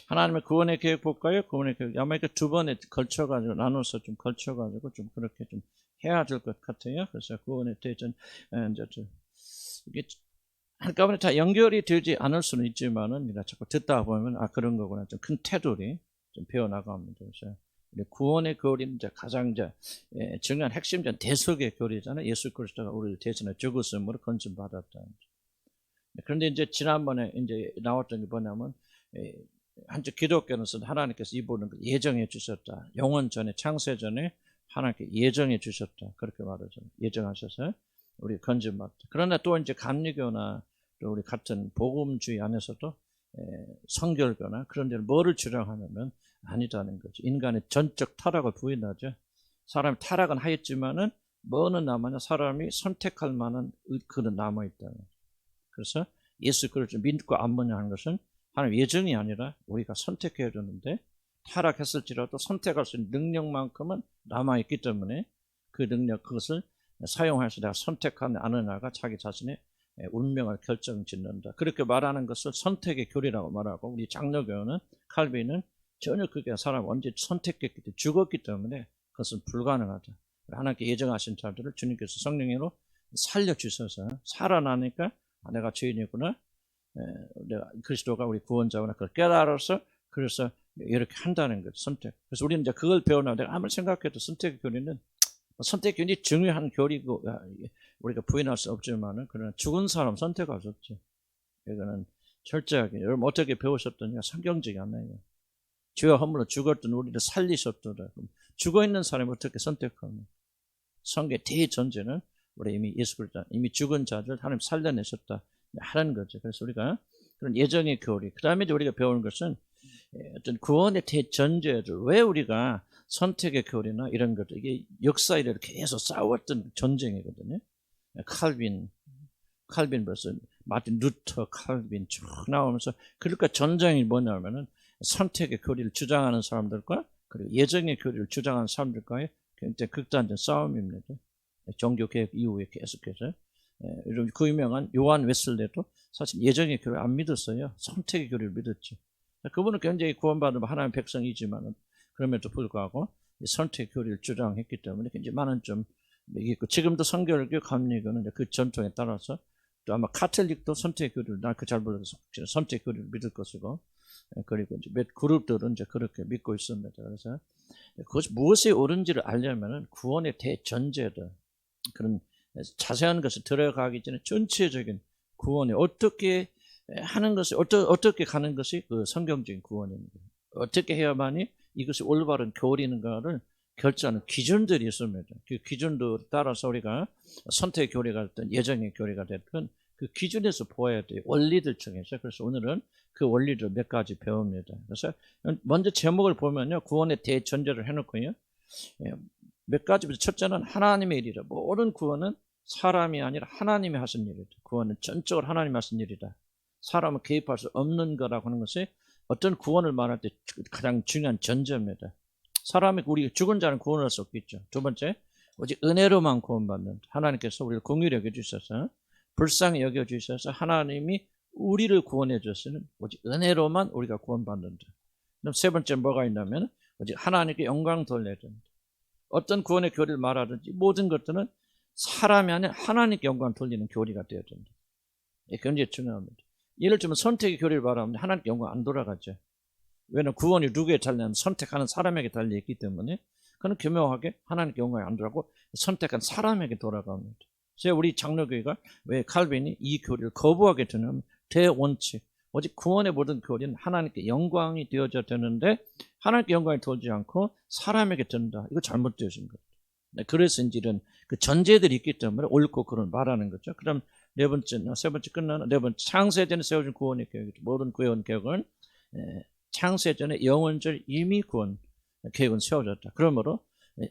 하나님의 구원의 계획 볼까요? 구원의 계획. 아마 이렇게 두 번에 걸쳐가지고, 나눠서 좀 걸쳐가지고, 좀 그렇게 좀 해야 될 것 같아요. 그래서 구원의 대전, 이제 이게 한꺼번에 다 연결이 되지 않을 수는 있지만은, 자꾸 듣다 보면, 그런 거구나. 좀 큰 테두리 좀 배워나갑니다. 그래서 구원의 교리는 이제 가장 이제 중요한 핵심적 대속의 교리잖아요. 예수 그리스도가 우리를 대신해 죽었음으로 건진받았다. 그런데 이제 지난번에 이제 나왔던 게 뭐냐면, 한쪽 기독교는 하나님께서 이분을 예정해 주셨다. 영원 전에, 창세 전에 하나님께 예정해 주셨다. 그렇게 말하죠. 예정하셔서 우리 건진받았다. 그러나 또 이제 감리교나 또 우리 같은 복음주의 안에서도 성결교나 그런 데는 뭐를 주장하냐면 아니다는 거죠. 인간의 전적 타락을 부인하죠. 사람이 타락은 하였지만은 뭐는 남아냐? 사람이 선택할 만한 그는 남아있다. 그래서 예수 그리스도를 믿고 안 믿냐 하는 것은 하나님 예정이 아니라 우리가 선택해야 되는데, 타락했을지라도 선택할 수 있는 능력만큼은 남아있기 때문에 그 능력, 그것을 사용해서 내가 선택하느냐 안 하느냐가 자기 자신의 운명을 결정짓는다. 그렇게 말하는 것을 선택의 교리라고 말하고, 우리 장로교는, 칼빈은 전혀 그게 사람 언제 선택했기 때문에, 죽었기 때문에 그것은 불가능하다. 하나님께 예정하신 자들을 주님께서 성령으로 살려주셔서 살아나니까 내가 죄인이구나, 내가 그리스도가 우리 구원자구나, 그걸 깨달아서 그래서 이렇게 한다는 거죠. 선택. 그래서 우리는 이제 그걸 배우나, 내가 아무리 생각해도 선택의 교리는, 선택 교리 중요한 교리고 우리가 부인할 수 없지만은, 그러나 죽은 사람 선택할 수 없죠. 이거는 철저하게. 여러분 어떻게 배우셨더니 성경적이 않나요? 죄와 허물로 죽었던 우리를 살리셨더라. 죽어 있는 사람이 어떻게 선택하냐? 성경 대전제는 우리 이미 예수 그리스도, 이미 죽은 자들 하나님 살려내셨다 하는 거죠. 그래서 우리가 그런 예정의 교리, 그 다음에 우리가 배우는 것은 어떤 구원의 대전제를, 왜 우리가 선택의 교리나 이런 것들, 이게 역사 이래로 계속 싸웠던 전쟁이거든요. 칼빈 벌써 마틴 루터, 칼빈 쭉 나오면서, 그러니까 전쟁이 뭐냐면은 선택의 교리를 주장하는 사람들과 그리고 예정의 교리를 주장하는 사람들과의 굉장히 극단적 싸움입니다. 종교개혁 이후에 계속해서. 그 유명한 요한 웨슬레도 사실 예정의 교리를 안 믿었어요. 선택의 교리를 믿었죠. 그분은 굉장히 구원받은 하나님의 백성이지만 그럼에도 불구하고 선택의 교리를 주장했기 때문에 굉장히 많은 좀 있고, 지금도 성결교, 감리교는 그 전통에 따라서, 또 아마 카톨릭도 선택의 교리를, 나 그 잘 몰라서 선택의 교리를 믿을 것이고, 그리고 이제 몇 그룹들은 이제 그렇게 믿고 있습니다. 그래서 그것이 무엇이 옳은지를 알려면은 구원의 대전제들, 그런 자세한 것을 들어가기 전에 전체적인 구원이 어떻게 하는 것이, 어떻게 가는 것이 그 성경적인 구원입니다. 어떻게 해야만이 이것이 올바른 교리인가를 결정하는 기준들이 있습니다. 그 기준들에 따라서 우리가 선택의 교리가 됐든 예정의 교리가 됐든 그 기준에서 보아야 돼요. 원리들 중에서. 그래서 오늘은 그 원리를 몇 가지 배웁니다. 그래서 먼저 제목을 보면요, 구원의 대전제를 해놓고요, 몇 가지. 첫째는 하나님의 일이라. 모든 구원은 사람이 아니라 하나님이 하신 일이다. 구원은 전적으로 하나님이 하신 일이다. 사람은 개입할 수 없는 거라고 하는 것이 어떤 구원을 말할 때 가장 중요한 전제입니다. 사람이, 우리 죽은 자는 구원할 수 없겠죠. 두 번째, 오직 은혜로만 구원받는, 하나님께서 우리를 긍휼히 여겨주셔서, 불쌍히 여겨주셔서 하나님이 우리를 구원해 주시는 오직 은혜로만 우리가 구원받는다. 그럼 세 번째 뭐가 있냐면, 오직 하나님께 영광 돌려야 된다. 어떤 구원의 교리를 말하든지 모든 것들은 사람이 아니라 하나님께 영광 돌리는 교리가 되어야 된다. 이게 굉장히 중요합니다. 예를 들면 선택의 교리를 말하면 하나님께 영광 안 돌아가죠. 왜냐하면 구원이 누구에 달려면 선택하는 사람에게 달려있기 때문에, 그는 교묘하게 하나님께 영광이 안 돌아가고 선택한 사람에게 돌아갑니다. 그래서 우리 장로교회가 왜 칼빈이 이 교리를 거부하게 되냐면, 대원칙, 오직 구원의 모든 교리는 하나님께 영광이 되어져야 되는데 하나님께 영광이 돌지 않고 사람에게 된다. 이거 잘못되어진 거예요. 그래서 이제 이런 그 전제들이 있기 때문에 옳고 그런 말하는 거죠. 그럼 네 번째, 세 번째 끝나는 네 번째, 창세전에 세워진 구원의 계획이죠. 모든 구원 계획은 창세전에 영원절 이미 구원 계획은 세워졌다. 그러므로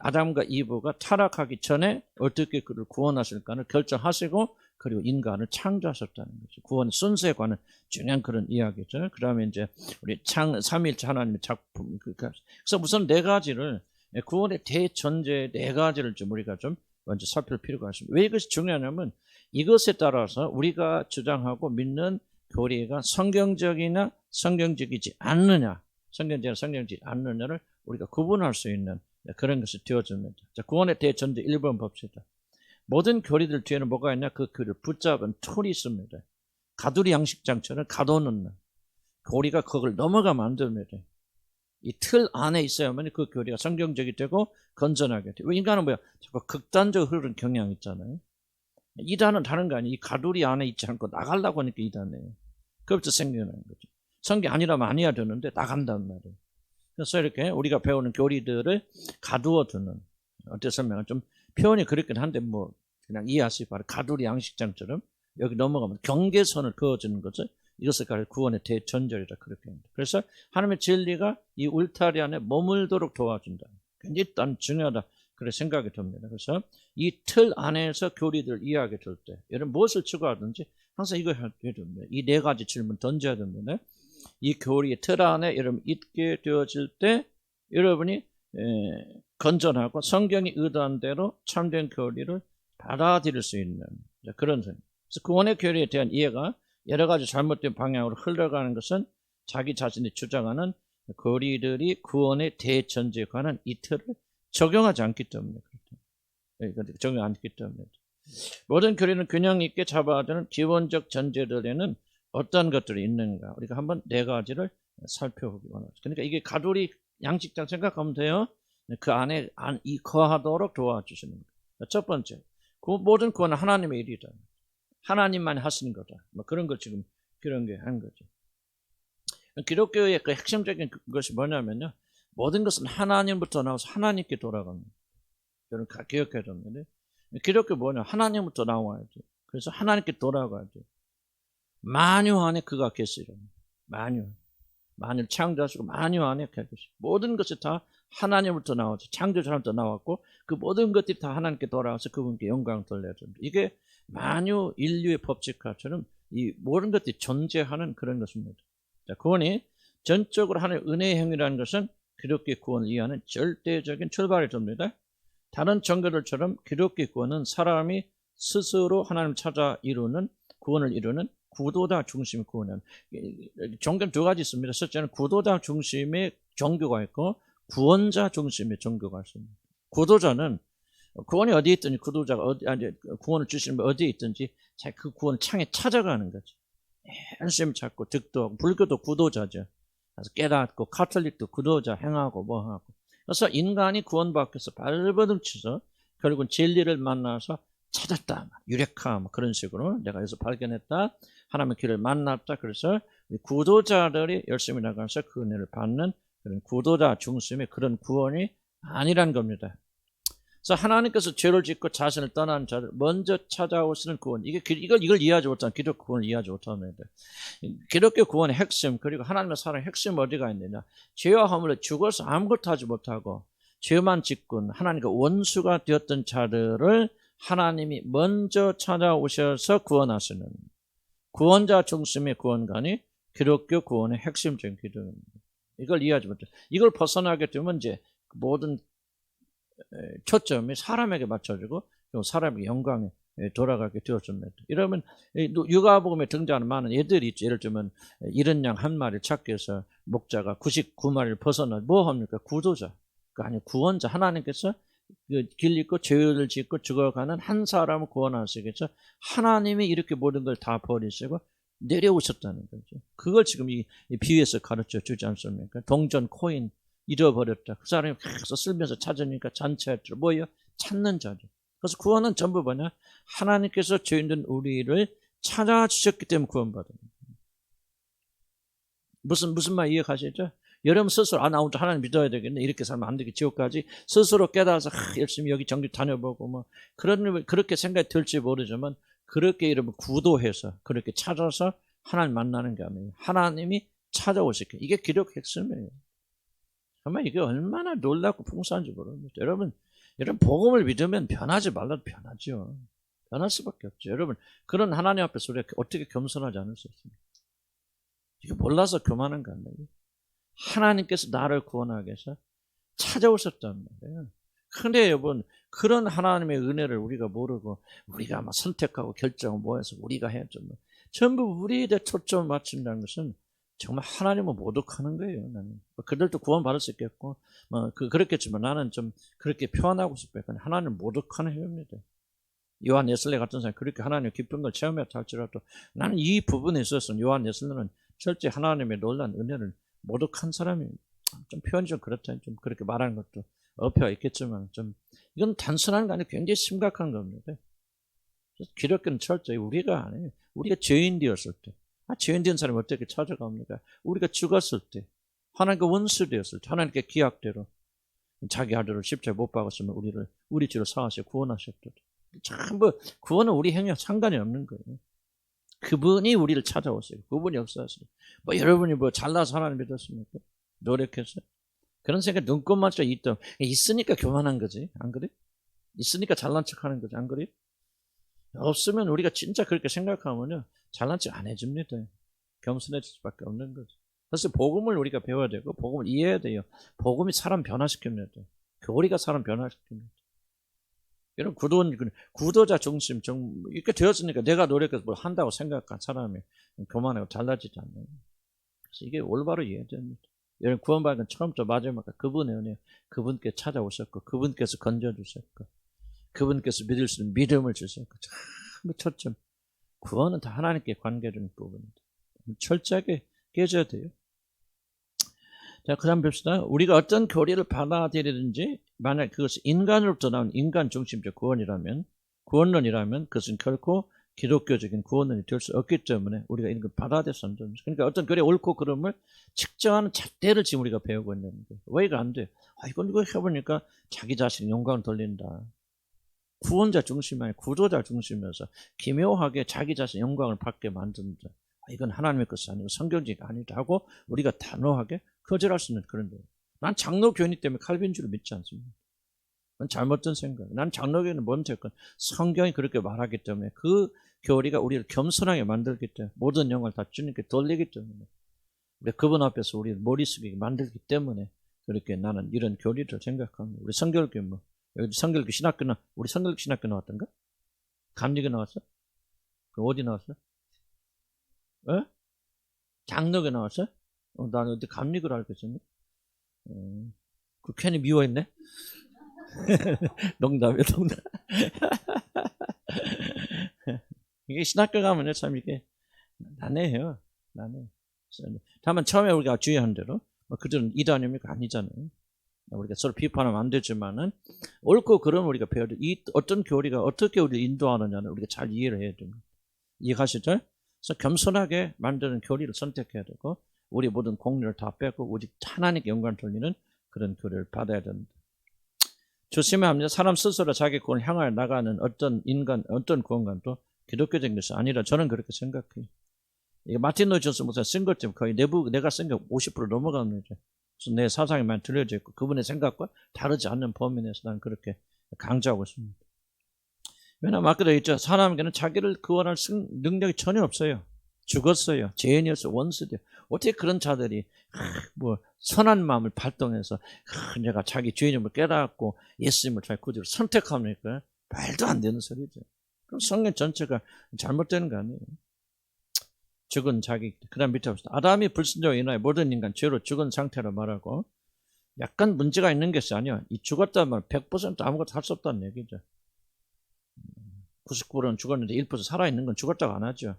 아담과 이브가 타락하기 전에 어떻게 그를 구원하실까를 결정하시고, 그리고 인간을 창조하셨다는 거죠. 구원의 순서에 관한 중요한 그런 이야기죠. 그 다음에 이제 우리 삼위일체 하나님의 작품, 그래서 우선 네 가지를, 구원의 대전제 네 가지를 좀 우리가 좀 먼저 살필 필요가 있습니다. 왜 이것이 중요하냐면, 이것에 따라서 우리가 주장하고 믿는 교리가 성경적이나 성경적이지 않느냐, 성경적이나 성경적이지 않느냐를 우리가 구분할 수 있는 그런 것이 되어줍니다. 자, 구원의 대전제 1번 봅시다. 모든 교리들 뒤에는 뭐가 있냐? 그 교리를 붙잡은 툴이 있습니다. 가두리 양식장처럼 가둬놓는 교리가 그걸 넘어가면 안 됩니다. 이 틀 안에 있어야만 그 교리가 성경적이 되고 건전하게 돼요. 인간은 뭐야? 자꾸 극단적으로 흐르는 경향이 있잖아요. 이단은 다른 거 아니에요. 이 가두리 안에 있지 않고 나가려고 하니까 이단이에요. 그것부터 생겨나는 거죠. 성경 아니라면 아니야 되는데 나간단 말이에요. 그래서 이렇게 우리가 배우는 교리들을 가두어 두는, 어떻게 설명은 좀 표현이 그렇긴 한데 뭐 그냥 이해하시기 바랍니다. 가두리 양식장처럼 여기 넘어가면 경계선을 그어주는 거죠. 이것을 가리켜 구원의 대전절이라 그렇게 합니다. 그래서 하나님의 진리가 이 울타리 안에 머물도록 도와준다. 굉장히 중요하다. 그렇게 생각이 듭니다. 그래서 이 틀 안에서 교리들을 이해하게 될 때, 여러분 무엇을 추구하든지 항상 이거 해야 됩니다. 이 네 가지 질문 던져야 됩니다. 이 교리의 틀 안에 여러분 있게 되어질 때 여러분이 건전하고 성경이 의도한 대로 참된 교리를 받아들일 수 있는 그런 선. 그래서 구원의 교리에 대한 이해가 여러 가지 잘못된 방향으로 흘러가는 것은 자기 자신이 주장하는 교리들이 구원의 대전제에 관한 이 틀을 적용하지 않기 때문에 그렇다. 적용 않기 때문에. 모든 교리는 균형 있게 잡아야 되는 기본적 전제들에는 어떤 것들이 있는가? 우리가 한번 네 가지를 살펴보기 원합니다. 그러니까 이게 가두리 양식장 생각하면 돼요. 그 안에 거하도록 도와주시는 거예요. 첫 번째, 모든 구원은 하나님의 일이다. 하나님만 하시는 거다. 뭐 그런 걸 지금 그런 게 한 거죠. 기독교의 그 핵심적인 것이 뭐냐면요. 모든 것은 하나님부터 나와서 하나님께 돌아갑니다. 여러분 기억해야 됩니다. 기독교 뭐냐? 하나님부터 나와야 돼요. 그래서 하나님께 돌아가야 돼요. 만유 안에 그가 계시라. 만유를 창조하시고 만유 안에 계시고 모든 것이 다 하나님부터 나왔죠. 창조자로부터 나왔고 그 모든 것들이 다 하나님께 돌아와서 그분께 영광을 돌려야 됩니다. 이게 만유 인류의 법칙화처럼 이 모든 것들이 존재하는 그런 것입니다. 자, 구원이 전적으로 하나님의 은혜의 행위라는 것은 기독교의 구원을 이해하는 절대적인 출발이 됩니다. 다른 종교들처럼 기독교의 구원은 사람이 스스로 하나님을 찾아 이루는 구원을 이루는 구도자 중심의 구원은 종교는 두 가지 있습니다. 첫째는 구도자 중심의 종교가 있고 구원자 중심의 종교가 있습니다. 구도자는 구원이 어디에 있든지 구도자가 구원을 주시는 분 어디에 있든지 그 구원을 창에 찾아가는 거죠. 열심히 찾고 득도하고 불교도 구도자죠. 그래서 깨닫고 카톨릭도 구도자 행하고 뭐하고 그래서 인간이 구원받기 위해서 발버둥쳐서 결국은 진리를 만나서 찾았다. 유레카 그런 식으로 내가 여기서 발견했다. 하나님의 길을 만났다. 그래서 구도자들이 열심히 나가서 그 은혜를 받는 그런 구도자 중심의 그런 구원이 아니란 겁니다. 그래서 하나님께서 죄를 짓고 자신을 떠난 자를 먼저 찾아오시는 구원. 이걸 이해하지 못하면 기독교 구원을 이해하지 못합니다. 기독교 구원의 핵심 그리고 하나님의 사랑의 핵심 어디가 있느냐. 죄와 허물에 죽어서 아무것도 하지 못하고 죄만 짓고 하나님과 원수가 되었던 자들을 하나님이 먼저 찾아오셔서 구원하시는 구원자 중심의 구원관이 기독교 구원의 핵심적인 기도입니다. 이걸 이해하지 못해요. 이걸 벗어나게 되면 이제 모든 초점이 사람에게 맞춰지고 사람의 영광에 돌아가게 되어집니다. 이러면 육아복음에 등장하는 많은 애들이 있죠. 예를 들면 이른 양 한 마리를 찾기 위해서 목자가 99마리를 벗어나 뭐 합니까? 구도자. 아니 구원자 하나님께서 길 잃고 죄를 짓고 죽어가는 한 사람을 구원하시기 위해서 하나님이 이렇게 모든 걸 다 버리시고 내려오셨다는 거죠. 그걸 지금 이 비유에서 가르쳐 주지 않습니까? 동전 코인 잃어버렸다. 그 사람이 계속 쓸면서 찾으니까 잔치할줄 뭐예요? 찾는 자죠. 그래서 구원은 전부 뭐냐? 하나님께서 죄 있는 우리를 찾아주셨기 때문에 구원받은 거예요. 무슨 말 이해가시죠? 여러분 스스로 나 혼자 하나님 믿어야 되겠네 이렇게 살면 안 되겠지. 지옥까지 스스로 깨달아서 열심히 여기 정규 다녀보고 뭐 그렇게 생각이 들지 모르지만 그렇게 여러분 구도해서 그렇게 찾아서 하나님 만나는 게 아니에요. 하나님이 찾아오시게 이게 기독 핵심이에요. 정말 이게 얼마나 놀랍고 풍성한지 모릅니다. 여러분 복음을 믿으면 변하지 말라도 변하죠. 변할 수밖에 없죠. 여러분 그런 하나님 앞에서 우리가 어떻게 겸손하지 않을 수 있습니까? 이게 몰라서 교만한 거 아니에요. 하나님께서 나를 구원하기 위해서 찾아오셨단 말이에요. 근데 여러분 그런 하나님의 은혜를 우리가 모르고 우리가 막 선택하고 결정하고 뭐 해서 우리가 해야죠. 전부 우리에 대해 초점을 맞춘다는 것은 정말 하나님을 모독하는 거예요. 나는 그들도 구원 받을 수 있겠고 그렇겠지만 나는 좀 그렇게 표현하고 싶어요. 하나님을 모독하는 행위입니다. 요한 예슬레 같은 사람이 그렇게 하나님의 깊은 걸 체험했다 할지라도 나는 이 부분에 있어서 요한 예슬레는 절대 하나님의 놀라운 은혜를 모독한 사람이 좀 표현이 좀 그렇다. 좀 그렇게 말하는 것도 어폐가 있겠지만 좀 이건 단순한 게 아니고 굉장히 심각한 겁니다. 기독교는 철저히 우리가 아니에요. 우리가 죄인 되었을 때, 죄인 된 사람이 어떻게 찾아갑니까? 우리가 죽었을 때, 하나님과 원수 되었을 때, 하나님께 기약대로 자기 아들을 십자가에 못 박았으면 우리 죄를 사하시고 구원하셨다. 전부 구원은 우리 행위와 상관이 없는 거예요. 그분이 우리를 찾아오세요. 그분이 역사하세요. 여러분이 잘나서 하나님 믿었습니까? 노력해서? 그런 생각 눈꽃만짝 있으니까 교만한 거지. 안 그래? 있으니까 잘난 척 하는 거지. 안 그래? 없으면 우리가 진짜 그렇게 생각하면요. 잘난 척 안 해줍니다. 겸손해질 수밖에 없는 거죠. 그래서 복음을 우리가 배워야 되고 복음을 이해해야 돼요. 복음이 사람 변화시킵니다. 교리가 사람 변화시킵니다. 이런 구도자 중심 이렇게 되었으니까 내가 노력해서 뭘 한다고 생각한 사람이 교만하고 잘나지지 않는 거예요. 그래서 이게 올바로 이해됩니다. 여러분 구원받은 건 처음부터 마지막까지 그분의 은혜, 그분께 찾아오셨고 그분께서 건져주셨고 그분께서 믿을 수 있는 믿음을 주셨고 전부 초점. 구원은 다 하나님께 관계되는 부분입니다. 철저하게 깨져야 돼요. 자, 그 다음 봅시다. 우리가 어떤 교리를 받아들이든지 만약 그것이 인간으로부터 나온 인간 중심적 구원론이라면 그것은 결코 기독교적인 구원론이 될 수 없기 때문에 우리가 이런 걸 받아들여서 안 됩니다. 그러니까 어떤 교리의 옳고 그름을 측정하는 잣대를 지금 우리가 배우고 있는 거예요. 왜 이거 안 돼? 이거 해보니까 자기 자신이 영광을 돌린다. 구원자 중심이 아니라 구조자 중심이어서 기묘하게 자기 자신 영광을 받게 만든다. 이건 하나님의 것이 아니고 성경적이 아니다 하고 우리가 단호하게 거절할 수 있는 그런 거예요. 난 장로교인이 때문에 칼빈주를 믿지 않습니다. 그건 잘못된 생각이에요. 난 장로교인은 뭔지건 성경이 그렇게 말하기 때문에 그 교리가 우리를 겸손하게 만들기 때문에 모든 영광을 다 주님께 돌리기 때문에 우리 그분 앞에서 우리를 머리 숙이게 만들기 때문에 그렇게 나는 이런 교리를 생각합니다. 우리 성결교 여기 성결교 신학교 우리 성결교 신학교 나왔던가? 감리교 나왔어? 그 어디 나왔어? 장로교 나왔어? 나는 어디 감리교를 알고 있었네? 그 괜히 미워했네? 농담이야, 농담. 이게 신학교 가면요, 참 이게 난해해요. 난해. 다만 처음에 우리가 주의한 대로, 그들은 이단입니까? 아니잖아요. 우리가 서로 비판하면 안 되지만은, 옳고 그러면 우리가 배워야 돼. 어떤 교리가 어떻게 우리를 인도하느냐는 우리가 잘 이해를 해야 됩니다. 이해하시죠? 그래서 겸손하게 만드는 교리를 선택해야 되고, 우리 모든 공리를 다 빼고, 오직 하나님께 영광을 돌리는 그런 교리를 받아야 된다. 조심해야 합니다. 사람 스스로 자기 구원을 향하여 나가는 어떤 구원관도 기독교적인 것이 아니라 저는 그렇게 생각해요. 이게 마틴 로이 존스 목사 쓴 것 때문에 거의 내가 쓴 게 50% 넘어갑니다. 그래서 내 사상이 많이 들려져 있고 그분의 생각과 다르지 않는 범위 내에서 나는 그렇게 강조하고 있습니다. 왜냐하면 아까도 했죠. 사람에게는 자기를 구원할 능력이 전혀 없어요. 죽었어요. 죄인이어서 원수돼요. 어떻게 그런 자들이 선한 마음을 발동해서 내가 자기 죄인임을 깨닫고 예수님을 자기 구주로 선택합니까? 말도 안 되는 소리죠. 그럼 성경 전체가 잘못되는 거 아니에요. 죽은 자기, 그 다음 밑에 봅시다. 아담이 불순종으로 인하여 모든 인간 죄로 죽은 상태로 말하고 약간 문제가 있는 것이 아니야. 이 죽었다면 100% 아무것도 할 수 없다는 얘기죠. 99%는 죽었는데 1% 살아있는 건 죽었다고 안 하죠.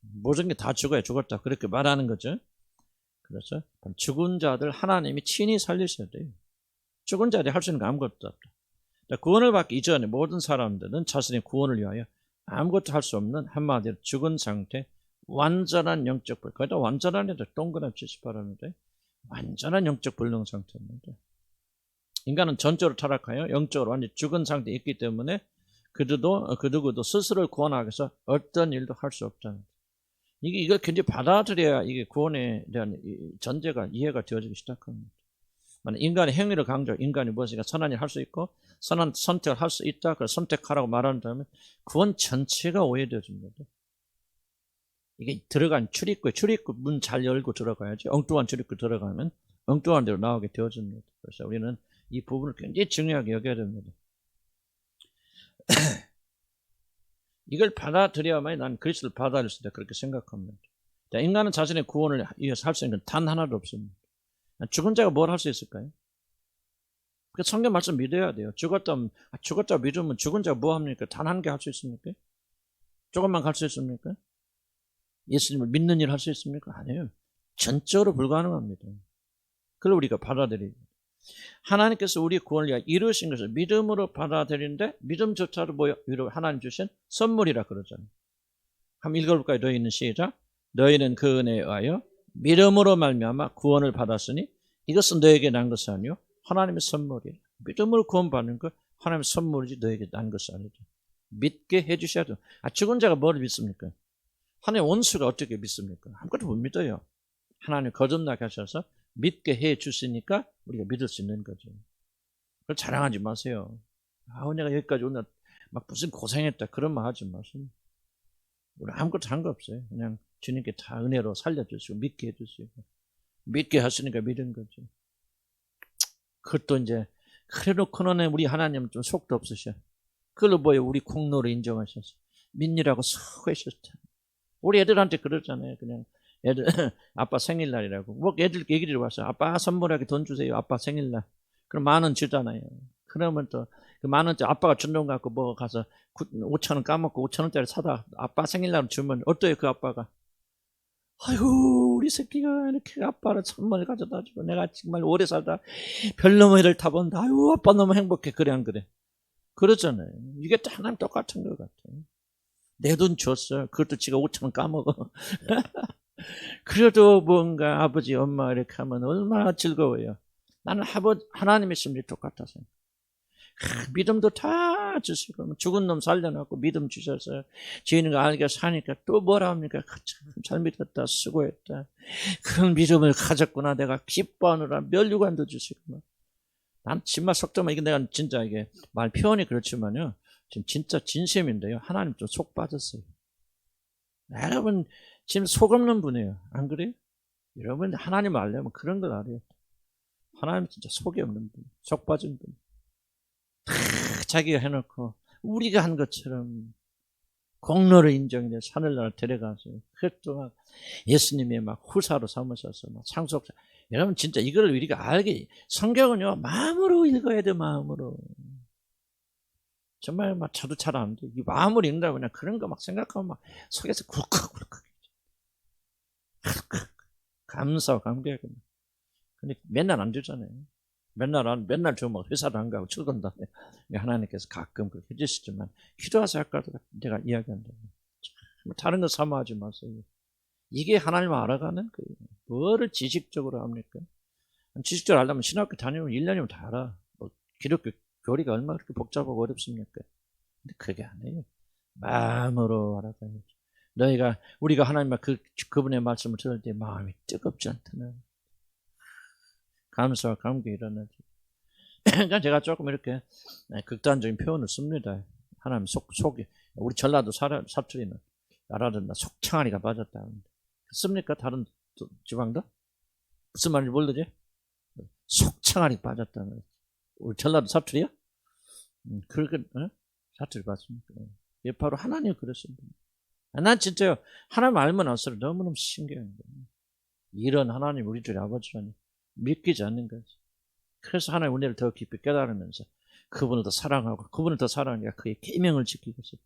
모든 게 다 죽어야 죽었다. 그렇게 말하는 거죠. 그래서 죽은 자들 하나님이 친히 살리셔야 돼요. 죽은 자들이 할 수 있는 거 아무것도 없다. 구원을 받기 이전에 모든 사람들은 자신의 구원을 위하여 아무것도 할 수 없는 한마디로 죽은 상태, 완전한 영적 불, 거기다 완전한 애들 동그랗게 치시 바랍니다. 완전한 영적 불능 상태입니다. 인간은 전적으로 타락하여 영적으로 완전히 죽은 상태에 있기 때문에 그 누구도 스스로를 구원하기 위해서 어떤 일도 할 수 없다는 거죠. 이걸 굉장히 받아들여야 이게 구원에 대한 전제가 이해가 되어지기 시작합니다. 인간의 행위를 강조, 인간이 무엇인가 선한 일을 할 수 있고 선한 선택을 할 수 있다. 그래서 선택하라고 말한다면 구원 전체가 오해되어집니다. 이게 들어간 출입구 문 잘 열고 들어가야지. 엉뚱한 출입구 들어가면 엉뚱한 대로 나오게 되어집니다. 그래서 우리는 이 부분을 굉장히 중요하게 여겨야 됩니다. 이걸 받아들여야만 난 그리스도를 받아들일 수 있다 그렇게 생각합니다. 인간은 자신의 구원을 위해서 할 수 있는 건 단 하나도 없습니다. 죽은 자가 뭘 할 수 있을까요? 그 성경 말씀 믿어야 돼요. 죽었다 믿으면 죽은 자가 뭐 합니까? 단 한 개 할 수 있습니까? 조금만 갈 수 있습니까? 예수님을 믿는 일 할 수 있습니까? 아니에요. 전적으로 불가능합니다. 그걸 우리가 받아들이고 하나님께서 우리 구원을 이루신 것을 믿음으로 받아들이는데 믿음조차도 뭐요? 하나님 주신 선물이라 그러잖아요. 한번 읽어볼까요? 너희는 시작. 너희는 그 은혜에 의하여 믿음으로 말미암아 구원을 받았으니 이것은 너에게 난 것이 아니요 하나님의 선물이에요. 믿음으로 구원받는 거 하나님의 선물이지 너에게 난 것이 아니죠. 믿게 해주셔야 돼요. 죽은 자가 뭘 믿습니까? 하나님 원수가 어떻게 믿습니까? 아무것도 못 믿어요. 하나님 거듭나게 하셔서 믿게 해주시니까 우리가 믿을 수 있는 거죠. 그걸 자랑하지 마세요. 내가 여기까지 오늘 막 무슨 고생했다 그런 말 하지 마세요. 우리 아무것도 한 거 없어요. 그냥 주님께 다 은혜로 살려주시고 믿게 해주시고 믿게 하시니까 믿은 거죠. 그것도 이제 그래놓고는 우리 하나님 좀 속도 없으셔. 그걸로 뭐예요? 우리 공로를 인정하셔서 믿느라고 수고하셨다. 우리 애들한테 그러잖아요. 그냥 애들 아빠 생일날이라고 뭐 애들 얘기를 와서 아빠 선물하게 돈 주세요. 아빠 생일날. 그럼 10,000원 주잖아요. 그러면 또 그 10,000원짜리 아빠가 준 돈 갖고 뭐 가서 5,000원 까먹고 5,000원짜리 사다 아빠 생일날 주면 어때요? 그 아빠가 아이고 우리 새끼가 이렇게 아빠를 선물을 가져다 주고 내가 정말 오래 살다 별놈의 타본다. 아이고 아빠 너무 행복해. 그래 안 그래? 그러잖아요. 이게 하나님 똑같은 것 같아요. 내 돈 줬어. 그것도 지가 5,000원 까먹어. 그래도 뭔가 아버지 엄마 이렇게 하면 얼마나 즐거워요. 나는 하나님의 심리 똑같아서 믿음도 다 주시고 죽은 놈 살려놓고 믿음 주셔서 죄인을 알게 사니까 또 뭐라 합니까? 참 잘 믿었다 수고했다 그런 믿음을 가졌구나 내가 기뻐하느라 멸류관도 주시고 난 정말 속도만 이게 내가 진짜 이게 말 표현이 그렇지만요 지금 진짜 진심인데요 하나님 좀 속 빠졌어요. 여러분 지금 속 없는 분이에요. 안 그래요? 여러분 하나님 알려면 그런 걸 알아요. 하나님 진짜 속이 없는 분, 속 빠진 분. 다 자기가 해놓고 우리가 한 것처럼 공로를 인정해 하늘나라 데려가서 그것도 막 예수님이 막 후사로 삼으셔서 막 상속자. 여러분 진짜 이걸 우리가 알게 성경은요 마음으로 읽어야 돼. 마음으로. 정말 막 저도 잘 안 돼. 이 마음으로 읽는다고 그냥 그런 거 막 생각하면 막 속에서 굴컥굴컥. 감사와 감개하고. 근데 맨날 안 되잖아요. 맨날 주면 회사도 안 가고 출근도 안 해. 하나님께서 가끔 그렇게 해주시지만 기도하세요. 아까도 제가 이야기한다. 다른 거 사모하지 마세요. 이게 하나님을 알아가는 거예요. 뭐를 지식적으로 합니까? 지식적으로 알려면 신학교 다니면 1년이면 다 알아. 뭐 기독교 교리가 얼마나 그렇게 복잡하고 어렵습니까? 근데 그게 아니에요. 마음으로 알아가야죠. 우리가 하나님과 그분의 말씀을 들을 때 마음이 뜨겁지 않다는 감사와 감격이 일어나죠. 그러니까 제가 조금 이렇게 극단적인 표현을 씁니다. 하나님 속이 우리 전라도 사투리는 알아듣나 속창아리가 빠졌다. 씁니까? 다른 지방도? 무슨 말인지 모르지? 속창아리 빠졌다는 우리 전라도 사투리야? 그렇게 사투리 봤습니까? 예, 바로 하나님 그랬습니다. 난 진짜요. 하나님 알면 알수록 너무너무 신기한 거예요. 이런 하나님 우리들의 아버지라니 믿기지 않는 거지. 그래서 하나님의 은혜를 더 깊이 깨달으면서 그분을 더 사랑하고 그분을 더 사랑하니까 그의 계명을 지키고 싶어.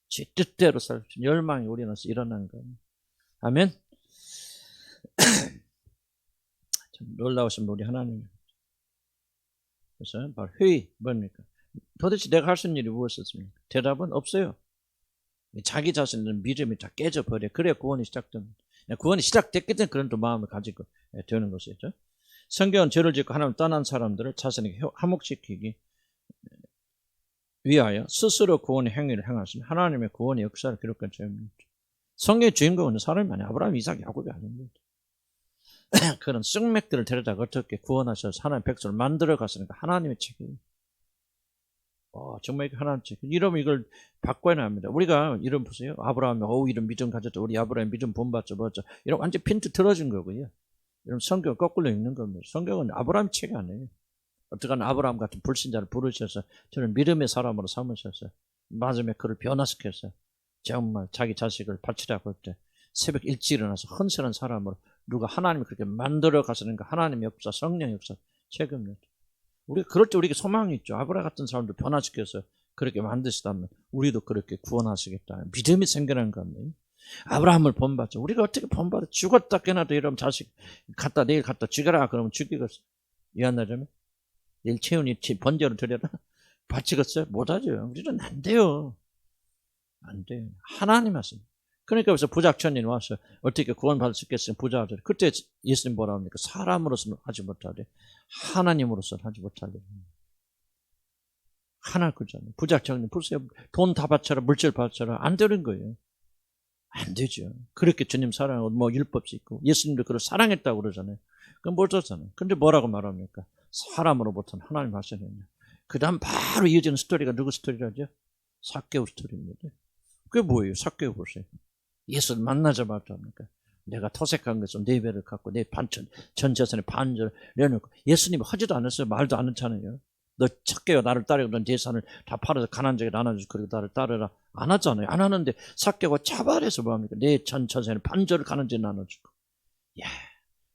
제 뜻대로 살 열망이 우리 안에서 일어난 거예요. 아멘. 참 놀라우신 우리 하나님. 그래서 바로 회의 뭡니까? 도대체 내가 할 수 있는 일이 무엇이었습니까? 대답은 없어요. 자기 자신의 믿음이 다 깨져버려. 그래야 구원이 시작됩니다. 구원이 시작됐기 때문에 그런 또 마음을 가지고 되는 것이죠. 성경은 죄를 짓고 하나님 떠난 사람들을 자신에게 화목시키기 위하여 스스로 구원의 행위를 행하신 하나님의 구원의 역사를 기록한 죄입니다. 성경의 주인공은 사람이 아니에요. 아브라함, 이삭, 야곱이 아닙니다. 그런 쑥맥들을 데려다가 어떻게 구원하셔서 하나님의 백성을 만들어 갔으니까 하나님의 책임이에요. 정말 하나님 책임. 이러면 이걸 바꿔야 합니다. 우리가 이런 보세요. 아브라함이 이런 믿음 가졌다. 우리 아브라함 믿음 본받죠. 뭐죠. 이런 완전 핀트 틀어진 거고요. 이런 성경 거꾸로 읽는 겁니다. 성경은 아브라함 책 아니에요. 어떡한 아브라함 같은 불신자를 부르셔서 저는 믿음의 사람으로 삼으셔서 마지막에 그를 변화시켜서 정말 자기 자식을 바치라고 할 때 새벽 일찍 일어나서 헌신한 사람으로 누가 하나님이 그렇게 만들어 가시는가, 하나님의 역사, 성령의 역사 책임져요. 우리가 그럴 때 우리에게 소망이 있죠. 아브라 같은 사람도 변화시켜서 그렇게 만드시다면 우리도 그렇게 구원하시겠다. 믿음이 생겨나는 겁니다. 아브라함을 본받죠. 우리가 어떻게 본받아? 죽었다 깨나도 이러면 자식 내일 갖다 죽여라 그러면 죽이겠어. 이해한다면 내일 채훈이 번제로 드려라. 바치겠어요? 못하죠. 우리는 안 돼요. 안 돼요. 하나님 하십니다. 그러니까 그래서 부작천인 와서 어떻게 구원받을 수 있겠어요? 부자들. 그때 예수님 뭐라 합니까? 사람으로서는 하지 못하되 하나님으로서는 하지 못하려. 하나 그잖아요. 부작천인 보세요. 돈 다 바쳐라, 물질 바쳐라. 안 되는 거예요. 안 되죠. 그렇게 주님 사랑하고 뭐 율법이 있고 예수님도 그걸 사랑했다고 그러잖아요. 그럼 못하잖아요. 근데 뭐라고 말합니까? 사람으로부터는 하나님 하시느냐. 그 다음 바로 이어지는 스토리가 누구 스토리라죠? 삭개오 스토리입니다. 그게 뭐예요? 삭개오 보세요. 예수를 만나자마자 합니까? 내가 토색한 것은 네 배를 갖고 내 전 재산의 반절을 내놓고 예수님 하지도 않았어요. 말도 안 했잖아요. 너 삭개오 나를 따르고 넌 재산을 다 팔아서 가난한 자에게 나눠주고 그리고 나를 따르라. 안 하잖아요. 안 하는데 삭개오가 차발해서 뭐합니까? 내 전 재산의 반절을 가난한 자에게 나눠주고. 야.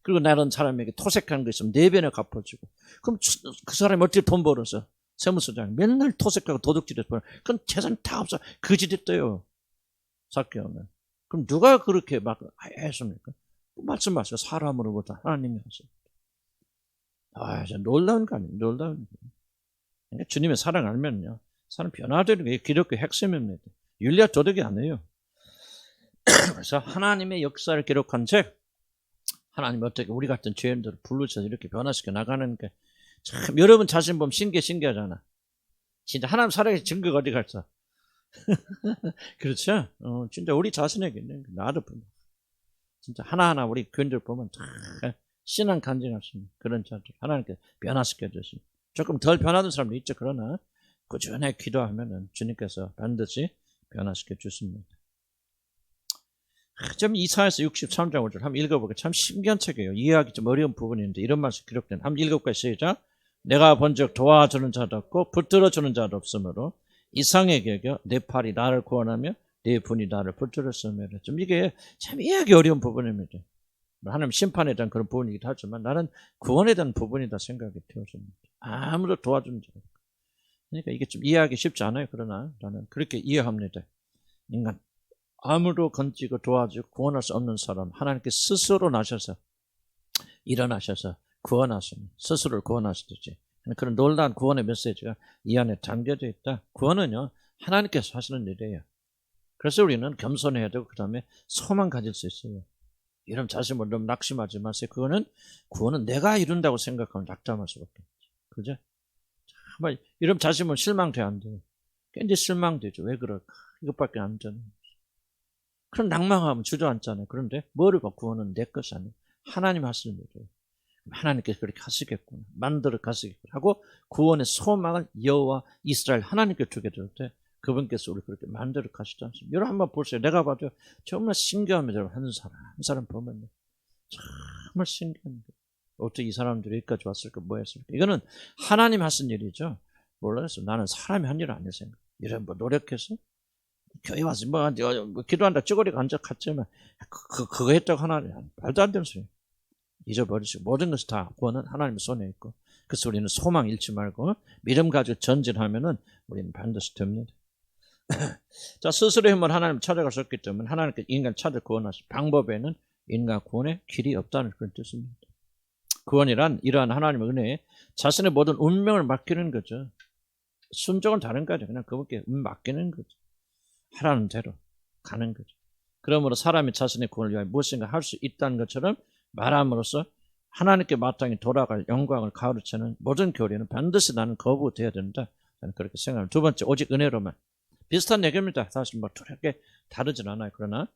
그리고 나는 사람에게 토색한 거 있으면 네 배나 갚아주고. 그럼 그 사람이 어떻게 돈 벌어서? 세무서장 맨날 토색하고 도둑질해서 벌어. 그럼 재산 다 없어. 거짓했대요. 삭개오는. 그럼 누가 그렇게 막 했습니까? 말씀하세요. 사람으로부터 하나님이 하세요. 진짜 놀라운 거 아니에요. 놀라운 거. 그러니까 주님의 사랑 알면요. 사람 변화되는 게 기독교 핵심입니다. 윤리와 도덕이 아니에요. 그래서 하나님의 역사를 기록한 책, 하나님 어떻게 우리 같은 죄인들을 불러서 이렇게 변화시켜 나가는 게 참 여러분 자신 보면 신기하잖아. 진짜 하나님 사랑의 증거가 어디 갔어? 그렇죠? 진짜 우리 자신에게 나도 보면 진짜 하나하나 우리 교인들 보면 다 신앙 간증하시는 그런 자들 하나님께 변화시켜 주시는 조금 덜 변화된 사람도 있죠. 그러나 꾸준히 기도하면은 주님께서 반드시 변화시켜 주십니다. 좀 이사야서 63장 5절 한번 읽어보게. 참 신기한 책이에요. 이해하기 좀 어려운 부분인데 이런 말씀 기록된. 한번 읽어볼까요? 시작. 내가 본즉 도와주는 자도 없고 붙들어주는 자도 없으므로 이상하게 여겨 내 팔이 나를 구원하며 내 분이 나를 붙들었으며. 좀 이게 참 이해하기 어려운 부분입니다. 하나님 심판에 대한 그런 부분이기도 하지만 나는 구원에 대한 부분이다 생각이 되어집니다. 아무도 도와주는 자 없고. 그러니까 이게 좀 이해하기 쉽지 않아요. 그러나 나는 그렇게 이해합니다. 인간 아무도 건지고 도와주고 구원할 수 없는 사람 하나님께 스스로 나셔서 일어나셔서 구원하시는 스스로를 구원하시듯이 그런 놀라운 구원의 메시지가 이 안에 담겨져 있다. 구원은요 하나님께서 하시는 일이에요. 그래서 우리는 겸손해야 되고 그 다음에 소망 가질 수 있어요. 이런 자신을 너무 낙심하지 마세요. 구원은 내가 이룬다고 생각하면 낙담할 수밖에 없죠. 그죠? 정말 이런 자신은 실망돼 안 돼요. 굉장히 실망되죠. 왜 그럴까? 이것밖에 안 되는. 그럼 낭망하면 주저앉잖아요. 그런데 뭐를 봐? 구원은 내 것이 아니에요. 하나님 하시는 일이에요. 하나님께서 그렇게 하시겠구나. 만들어 가시겠구나 하고 구원의 소망을 여호와 이스라엘 하나님께 주게 될 때 그분께서 우리 그렇게 만들어 가시지 않습니까? 여러분 한번 보세요. 내가 봐도 정말 신기합니다. 한 사람 보면 정말 신기합니다. 어떻게 이 사람들이 여기까지 왔을까? 뭐 했을까? 이거는 하나님 하신 일이죠. 몰라서 나는 사람이 한 일 아니야 생각. 이런 뭐 노력해서 교회 와서 뭐 기도한다 쭈그리고 앉아 갔지만 그거 했다고 하나님 말도 안 되는 소리. 잊어버리시고 모든 것이 다 구원은 하나님의 손에 있고 그래서 우리는 소망 잃지 말고 믿음 가지고 전진하면은 우리는 반드시 됩니다. 자, 스스로의 힘으로 하나님 찾아갈 수 없기 때문에 하나님께 인간 찾아 구원하실 방법에는 인간 구원의 길이 없다는 그런 뜻입니다. 구원이란 이러한 하나님의 은혜에 자신의 모든 운명을 맡기는 거죠. 순종은 다른 거죠. 그냥 그분께 맡기는 거죠. 하라는 대로 가는 거죠. 그러므로 사람이 자신의 구원을 위하여 무엇인가 할 수 있다는 것처럼 말함으로써 하나님께 마땅히 돌아갈 영광을 가르치는 모든 교리는 반드시 나는 거부되어야 된다. 저는 그렇게 생각합니다. 두 번째, 오직 은혜로만. 비슷한 얘기입니다. 사실 뭐 그렇게 다르진 않아요. 그러나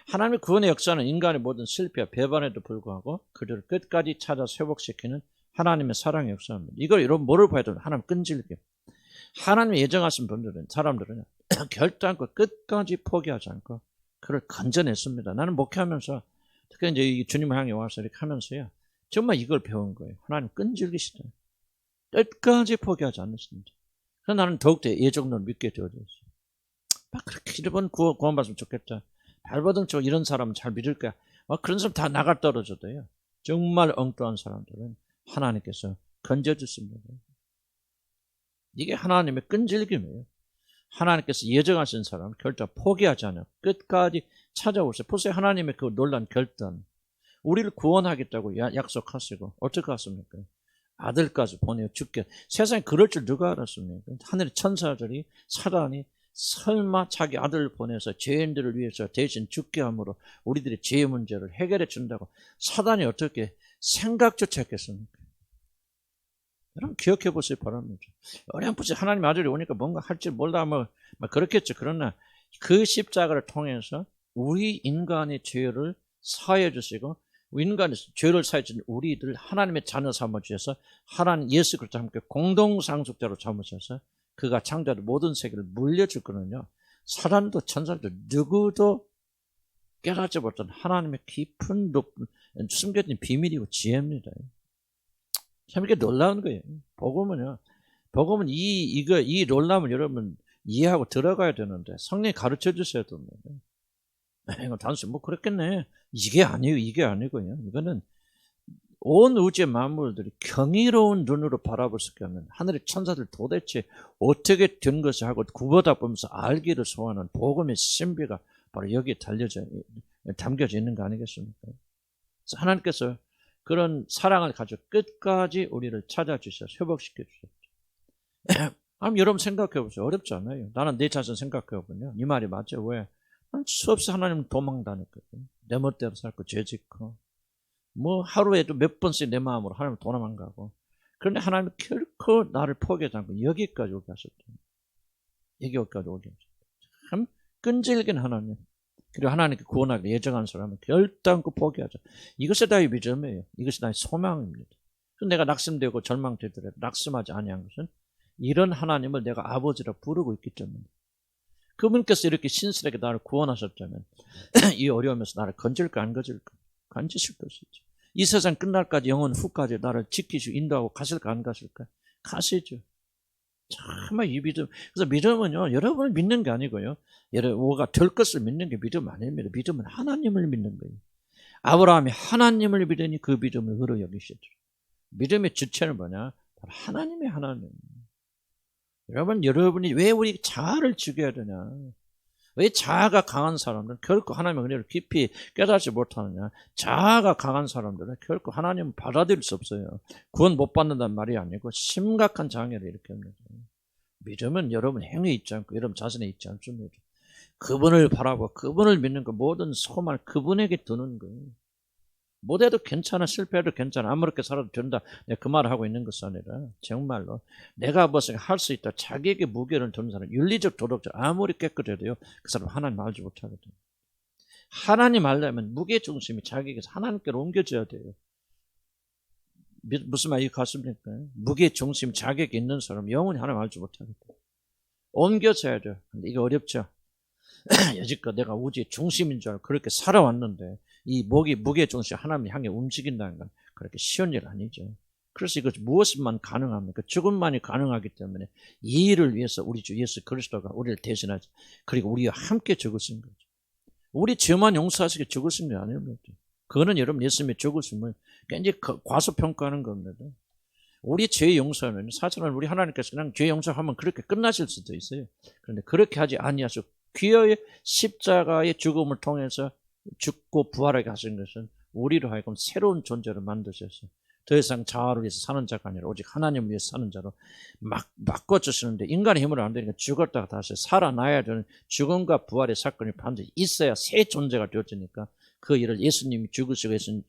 하나님의 구원의 역사는 인간의 모든 실패와 배반에도 불구하고 그들을 끝까지 찾아 회복시키는 하나님의 사랑의 역사입니다. 이걸 여러분 뭐를 봐야 되나? 하나님 끈질겨. 하나님이 예정하신 사람들은 결단코 끝까지 포기하지 않고 그를 건져냈습니다. 나는 목회하면서 특히 이제 이 주님을 향해 와서 이렇게 하면서요. 정말 이걸 배운 거예요. 하나님 끈질기시다. 끝까지 포기하지 않습니다. 그래서 나는 더욱더 예정론을 믿게 되어졌어요. 막 그렇게 이번 구원받으면 좋겠다. 발버둥쳐 이런 사람은 잘 믿을 거야. 그런 사람 다 나가 떨어져도요. 정말 엉뚱한 사람들은 하나님께서 건져주십니다. 이게 하나님의 끈질김이에요. 하나님께서 예정하신 사람 결단 포기하지 않아요. 끝까지 찾아오세요. 보세요. 하나님의 그 놀란 결단. 우리를 구원하겠다고 약속하시고 어떻게 하십니까? 아들까지 보내어 죽게. 세상에 그럴 줄 누가 알았습니까? 하늘의 천사들이 사단이 설마 자기 아들을 보내서 죄인들을 위해서 대신 죽게 함으로 우리들의 죄의 문제를 해결해 준다고 사단이 어떻게 생각조차 했겠습니까? 여러분 기억해 보시기 바랍니다. 어렴풋이 하나님 아들이 오니까 뭔가 할지 몰라 뭐 그렇겠죠. 그러나 그 십자가를 통해서 우리 인간의 죄를 사해 주시고 인간의 죄를 사해 주신 우리들 하나님의 자녀 삼아 주셔서 하나님 예수 그리스도와 함께 공동상속자로 삼으셔서 그가 창조한 모든 세계를 물려줄 거는요. 사람도 천사도 누구도 깨닫지 못한 하나님의 깊은 높은 숨겨진 비밀이고 지혜입니다. 참 이게 놀라운 거예요. 복음은요. 복음은 이 놀라움을 여러분 이해하고 들어가야 되는데 성령이 가르쳐 주셔야 됩니다. 이거 단순히 뭐 그렇겠네. 이게 아니고요. 이거는 온 우주의 만물들이 경이로운 눈으로 바라볼 수 없는 하늘의 천사들 도대체 어떻게 된 것을 하고 굽어다 보면서 알기를 소원하는 복음의 신비가 바로 여기에 담겨져 있는 거 아니겠습니까? 그래서 하나님께서 그런 사랑을 가지고 끝까지 우리를 찾아주셔서 회복시켜 주셨죠. 그럼 여러분 생각해 보세요. 어렵지 않아요. 나는 내 자신 생각해 보면 이 말이 맞죠. 왜? 난 수없이 하나님 도망 다녔거든. 내 멋대로 살고 죄 짓고 뭐 하루에도 몇 번씩 내 마음으로 하나님 도망가고 그런데 하나님은 결코 나를 포기하지 않고 여기까지 오게 하셨다. 여기까지 오게 하셨다. 참 끈질긴 하나님. 그리고 하나님께 구원하기 예정한 사람은 결단코 포기하죠. 이것이 나의 믿음이에요. 이것이 나의 소망입니다. 내가 낙심되고 절망되더라도 낙심하지 아니한 것은 이런 하나님을 내가 아버지라 부르고 있기 때문에 그분께서 이렇게 신실하게 나를 구원하셨다면 이 어려움에서 나를 건질까 안 건질까? 건지실 것이죠. 이 세상 끝날까지 영원 후까지 나를 지키시고 인도하고 가실까 안 가실까? 가시죠. 정말 이 믿음. 그래서 믿음은요, 여러분을 믿는 게 아니고요. 뭐가 될 것을 믿는 게 믿음 아닙니다. 믿음은 하나님을 믿는 거예요. 아브라함이 하나님을 믿으니 그 믿음을 의로 여기시더라. 믿음의 주체는 뭐냐? 바로 하나님의 하나님. 여러분이 왜 우리 자아를 죽여야 되냐? 왜 자아가 강한 사람들은 결코 하나님의 은혜를 깊이 깨닫지 못하느냐? 자아가 강한 사람들은 결코 하나님을 받아들일 수 없어요. 구원 못 받는다는 말이 아니고 심각한 장애를 일으킵니다. 믿음은 여러분 행위에 있지 않고 여러분 자신에 있지 않습니다. 그분을 바라보고 그분을 믿는 거 모든 소망을 그분에게 두는 거예요. 못해도 괜찮아, 실패해도 괜찮아, 아무렇게 살아도 된다. 내가 그 말을 하고 있는 것이 아니라 정말로 내가 무엇을 할 수 있다. 자기에게 무게를 두는 사람, 윤리적 도덕적 아무리 깨끗해도요. 그 사람 하나님 알지 못하거든요. 하나님 알려면 무게중심이 자기에게서 하나님께로 옮겨져야 돼요. 무슨 말이 같습니까? 무게중심이 자기에게 있는 사람 영원히 하나님 알지 못하거든요. 옮겨져야 돼요. 근데 이게 어렵죠. 여지껏 내가 우주의 중심인 줄 알고 그렇게 살아왔는데 이 무게중심 하나님 향해 움직인다는 건 그렇게 쉬운 일 아니죠. 그래서 이것 무엇만 가능합니까? 죽음만이 가능하기 때문에 이 일을 위해서 우리 주 예수 그리스도가 우리를 대신하지. 그리고 우리와 함께 죽으신 거죠. 우리 죄만 용서하시게 죽으신 게 아닙니다. 그거는 여러분 예수님의 죽으심을 굉장히 과소평가하는 겁니다. 우리 죄 용서는 사실은 우리 하나님께서 그냥 죄 용서하면 그렇게 끝나실 수도 있어요. 그런데 그렇게 하지 아니하시고 귀하의 십자가의 죽음을 통해서 죽고 부활하게 하신 것은 우리로 하여금 새로운 존재를 만드셔서 더 이상 자아를 위해서 사는 자가 아니라 오직 하나님을 위해서 사는 자로 바꿔주시는데 인간의 힘으로 안 되니까 죽었다가 다시 살아나야 되는 죽음과 부활의 사건이 반드시 있어야 새 존재가 되어지니까 그 일을 예수님이 죽으신 예수님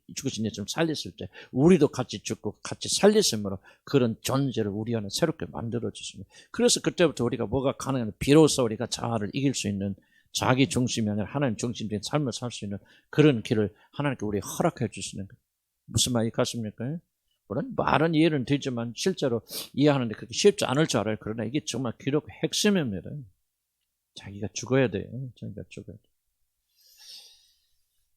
살렸을 때 우리도 같이 죽고 같이 살리심으로 그런 존재를 우리 안에 새롭게 만들어주십니다. 그래서 그때부터 우리가 뭐가 가능하면 비로소 우리가 자아를 이길 수 있는 자기 중심이 아니라 하나님 중심된 삶을 살 수 있는 그런 길을 하나님께 우리 허락해 주시는 거예요. 무슨 말이 같습니까? 물론 말은 이해는 되지만 실제로 이해하는데 그렇게 쉽지 않을 줄 알아요. 그러나 이게 정말 기록 핵심입니다. 자기가 죽어야 돼요. 자기가 죽어야 돼요.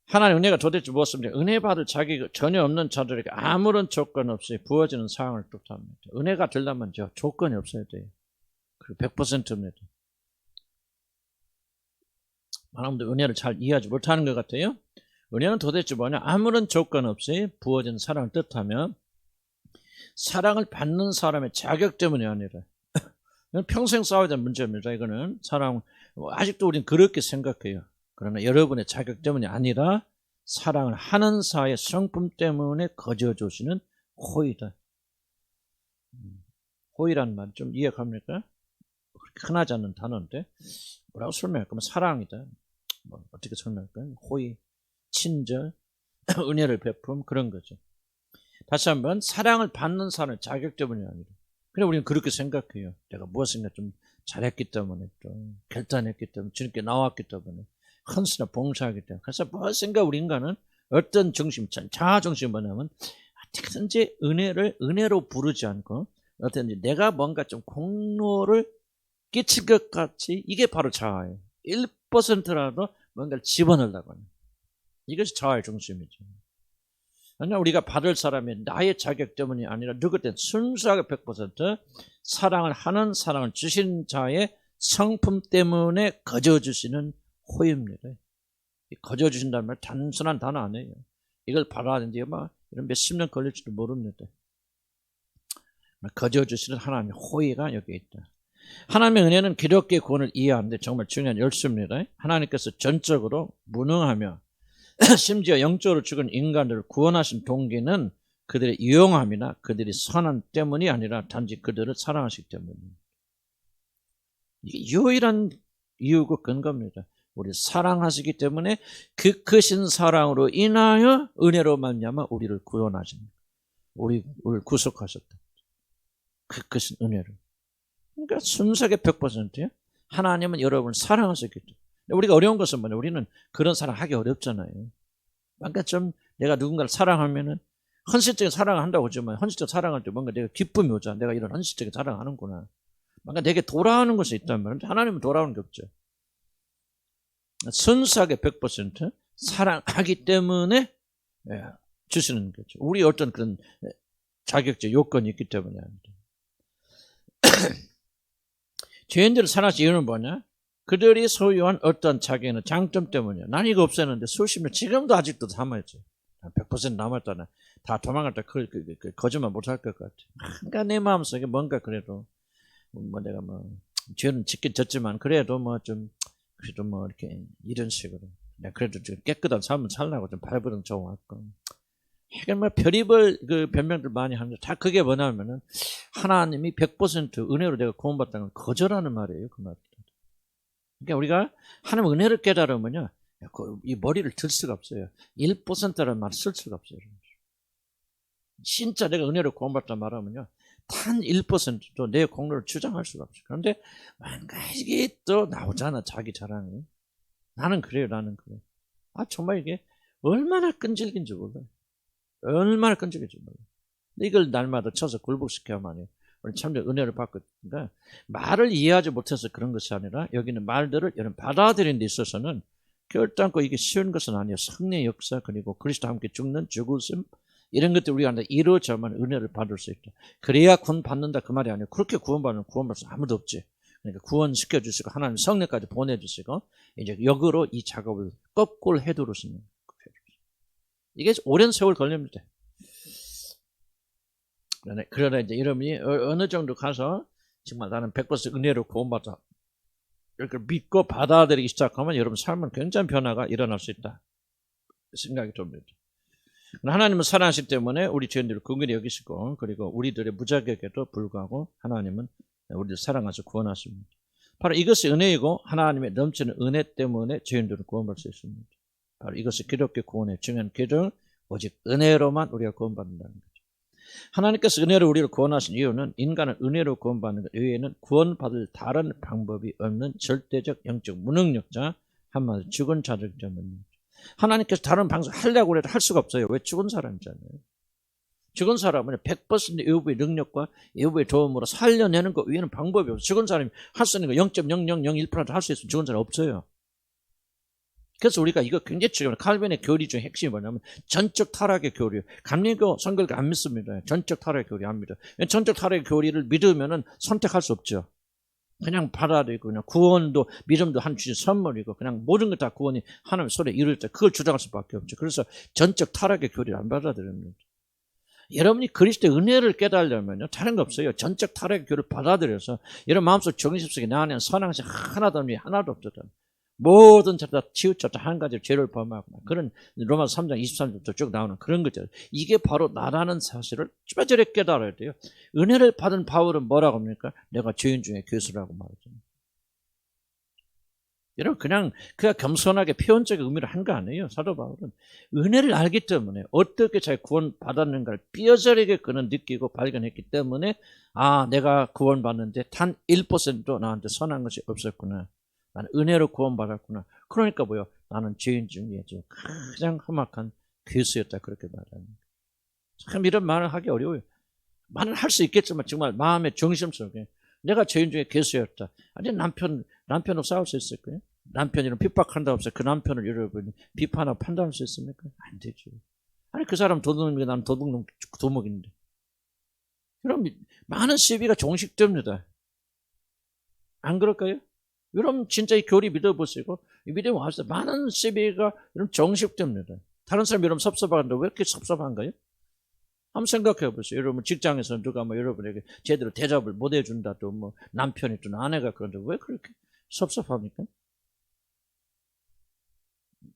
하나님 은혜가 도대체 무엇입니까? 은혜 받을 자격이 전혀 없는 자들에게 아무런 조건 없이 부어지는 사항을 뜻합니다. 은혜가 되려면 조건이 없어야 돼요. 그리고 100%입니다. 많은 분들 은혜를 잘 이해하지 못하는 것 같아요. 은혜는 도대체 뭐냐? 아무런 조건 없이 부어진 사랑을 뜻하며 사랑을 받는 사람의 자격 때문이 아니라 평생 싸워야 되는 문제입니다. 이거는 사랑, 아직도 우리는 그렇게 생각해요. 그러나 여러분의 자격 때문이 아니라 사랑을 하는 사의 성품 때문에 거저주시는 호의다. 호의라는 말 좀 이해갑니까? 그렇게 흔하지 않는 단어인데 뭐라고 설명할까? 그러면 사랑이다. 뭐 어떻게 설명할까요? 호의, 친절, 은혜를 베품 그런 거죠. 다시 한번 사랑을 받는 사람의 자격 때문이 아니라 그래 우리는 그렇게 생각해요. 내가 무엇인가 좀 잘했기 때문에 또 결단했기 때문에 주님께 나왔기 때문에 헌신을 봉사하기 때문에 그래서 무엇인가 우리 인간은 어떤 중심, 자아 중심이 뭐냐면 어떻게든지 은혜를 은혜로 부르지 않고 어떤지 내가 뭔가 좀 공로를 끼칠 것 같이 이게 바로 자아예요. 1%라도 뭔가를 집어넣으려고 하는 이것이 자아의 중심이죠. 그러나 우리가 받을 사람이 나의 자격 때문이 아니라 누구든 순수하게 100% 사랑을 하는 사랑을 주신 자의 성품 때문에 거저주시는 호의입니다. 거저주신다는 말 단순한 단어 아니에요. 이걸 받아야되는데 이런 몇십 년 걸릴지도 모릅니다. 거저주시는 하나님의 호의가 여기 있다. 하나님의 은혜는 기독교의 구원을 이해하는데 정말 중요한 열쇠입니다. 하나님께서 전적으로 무능하며 심지어 영적으로 죽은 인간들을 구원하신 동기는 그들의 유용함이나 그들이 선한 때문이 아니라 단지 그들을 사랑하시기 때문입니다. 이게 유일한 이유고 근거입니다. 우리를 사랑하시기 때문에 그 크신 사랑으로 인하여 은혜로 말미암아 우리를 구원하십니다. 우리를 구속하셨다. 그 크신 은혜를. 그러니까 순수하게 100%요. 하나님은 여러분을 사랑하셨기 때문에. 우리가 어려운 것은 뭐냐? 우리는 그런 사랑하기 어렵잖아요. 그러니까 좀 내가 누군가를 사랑하면은 헌신적인 사랑을 한다고 하지만 헌신적 사랑할 때 뭔가 내가 기쁨이 오잖아. 내가 이런 헌신적인 사랑을 하는구나. 뭔가 내게 돌아오는 것이 있다면 하나님은 돌아오는 게 없죠. 순수하게 100% 사랑하기 때문에 주시는 거죠. 우리 어떤 그런 자격적 요건이 있기 때문에 합니다. 죄인들을 사랑하신 이유는 뭐냐? 그들이 소유한 어떤 자기는 장점 때문이야. 난 이거 없애는데 수십 년 지금도 아직도 남아있죠. 100% 남았다나 다 도망갈 때 거짓말 못할 것 같아. 그러니까 내 마음속에 뭔가 그래도 내가 죄는 짓긴 졌지만 그래도 그래도 이렇게 이런 식으로 내가 그래도 좀 깨끗한 삶을 살라고 좀 발버둥 쳐왔고. 이게 별의별 그 변명들 많이 하는데 다 그게 뭐냐면은 하나님이 100% 은혜로 내가 구원받다는 걸 거절하는 말이에요. 그 말. 그러니까 우리가 하나님 은혜를 깨달으면요, 이 머리를 들 수가 없어요. 1%라는 말을 쓸 수가 없어요. 진짜 내가 은혜로 구원받다 말하면요, 단 1%도 내 공로를 주장할 수가 없어요. 그런데 뭔가 이게 또 나오잖아, 자기 자랑이. 나는 그래요. 정말 이게 얼마나 끈질긴지 몰라요. 얼마나 끈질긴지 몰라요. 이걸 날마다 쳐서 굴복시켜야만 해요. 참된 은혜를 받고 있으니까 말을 이해하지 못해서 그런 것이 아니라 여기는 말들을 받아들이는 데 있어서는 결단코 이게 쉬운 것은 아니에요. 성령의 역사 그리고 그리스도와 함께 죽는 죽으심 이런 것들 우리가 이루어져야만 은혜를 받을 수 있다. 그래야 구원 받는다 그 말이 아니에요. 그렇게 구원받을 수 아무도 없지. 그러니까 구원시켜 주시고 하나님 성령까지 보내주시고 이제 역으로 이 작업을 거꾸로 해두르시는 이게 오랜 세월 걸립니다. 그러나 이제 여러분이 어느 정도 가서 정말 나는 100% 은혜로 구원받아 이렇게 믿고 받아들이기 시작하면 여러분 삶은 굉장히 변화가 일어날 수 있다 생각이 듭니다. 하나님은 사랑하시기 때문에 우리 죄인들을 긍휼히 여기시고 그리고 우리들의 무자격에도 불구하고 하나님은 우리를 사랑하셔 구원하십니다. 바로 이것이 은혜이고 하나님의 넘치는 은혜 때문에 죄인들을 구원받을 수 있습니다. 바로 이것이 기독교 구원의 중요한 기준 오직 은혜로만 우리가 구원받는다는 거죠. 하나님께서 은혜로 우리를 구원하신 이유는 인간은 은혜로 구원받는 것 외에는 구원받을 다른 방법이 없는 절대적 영적 무능력자 한마디로 죽은 자들 때문입니다. 하나님께서 다른 방송 하려고 해도 할 수가 없어요. 왜? 죽은 사람이잖아요. 죽은 사람은 100% 여부의 능력과 여부의 도움으로 살려내는 것 외에는 방법이 없어요. 죽은 사람이 할 수 있는 거 0.0001% 할 수 있으면 죽은 사람 없어요. 그래서 우리가 이거 굉장히 중요해요. 칼빈의 교리 중에 핵심이 뭐냐면 전적 타락의 교리예요. 감리교 선교가 안 믿습니다. 전적 타락의 교리 안 믿어요. 전적 타락의 교리를 믿으면 선택할 수 없죠. 그냥 받아들이고 그냥 구원도 믿음도 한 주신 선물이고 그냥 모든 것 다 구원이 하나님의 손에 이룰 때 그걸 주장할 수밖에 없죠. 그래서 전적 타락의 교리를 안 받아들입니다. 여러분이 그리스도의 은혜를 깨달으려면요 다른 거 없어요. 전적 타락의 교리를 받아들여서 여러분 마음속 정신 속에 내 안에는 선한 것이 하나도 없니 하나도 없거든. 모든 죄 다 치우쳤다 한 가지 죄를 범하고 그런 로마서 3장 23절부터 쭉 나오는 그런 거죠. 이게 바로 나라는 사실을 뼈저리 깨달아야 돼요. 은혜를 받은 바울은 뭐라고 합니까? 내가 죄인 중에 괴수라고 말하죠. 여러분 그냥 겸손하게 표현적인 의미로 한 거 아니에요. 사도 바울은 은혜를 알기 때문에 어떻게 자기 구원 받았는가를 뼈저리게 그는 느끼고 발견했기 때문에 아 내가 구원 받는데 단 1%도 나한테 선한 것이 없었구나. 나는 은혜로 구원받았구나. 그러니까 뭐요? 나는 죄인 중에 가장 험악한 괴수였다. 그렇게 말합니다. 참 이런 말을 하기 어려워요. 말은 할 수 있겠지만 정말 마음의 정심 속에 내가 죄인 중에 괴수였다. 아니 남편하고 싸울 수 있을 거예요? 남편이 핍박한다고 해서 그 남편을 여러분이 비판하고 판단할 수 있습니까? 안 되죠. 아니 그 사람 도둑놈이 나는 도둑놈인데. 그럼 많은 시비가 종식됩니다. 안 그럴까요? 여러분 진짜 이 교리 믿어보시고 이 믿음 와서 많은 시비가 여러분 정식됩니다. 다른 사람 여러분 섭섭한데 왜 이렇게 섭섭한가요? 한번 생각해 보세요. 여러분 직장에서 누가 뭐 여러분에게 제대로 대접을 못 해준다 또 뭐 남편이 또 아내가 그런데 왜 그렇게 섭섭합니까?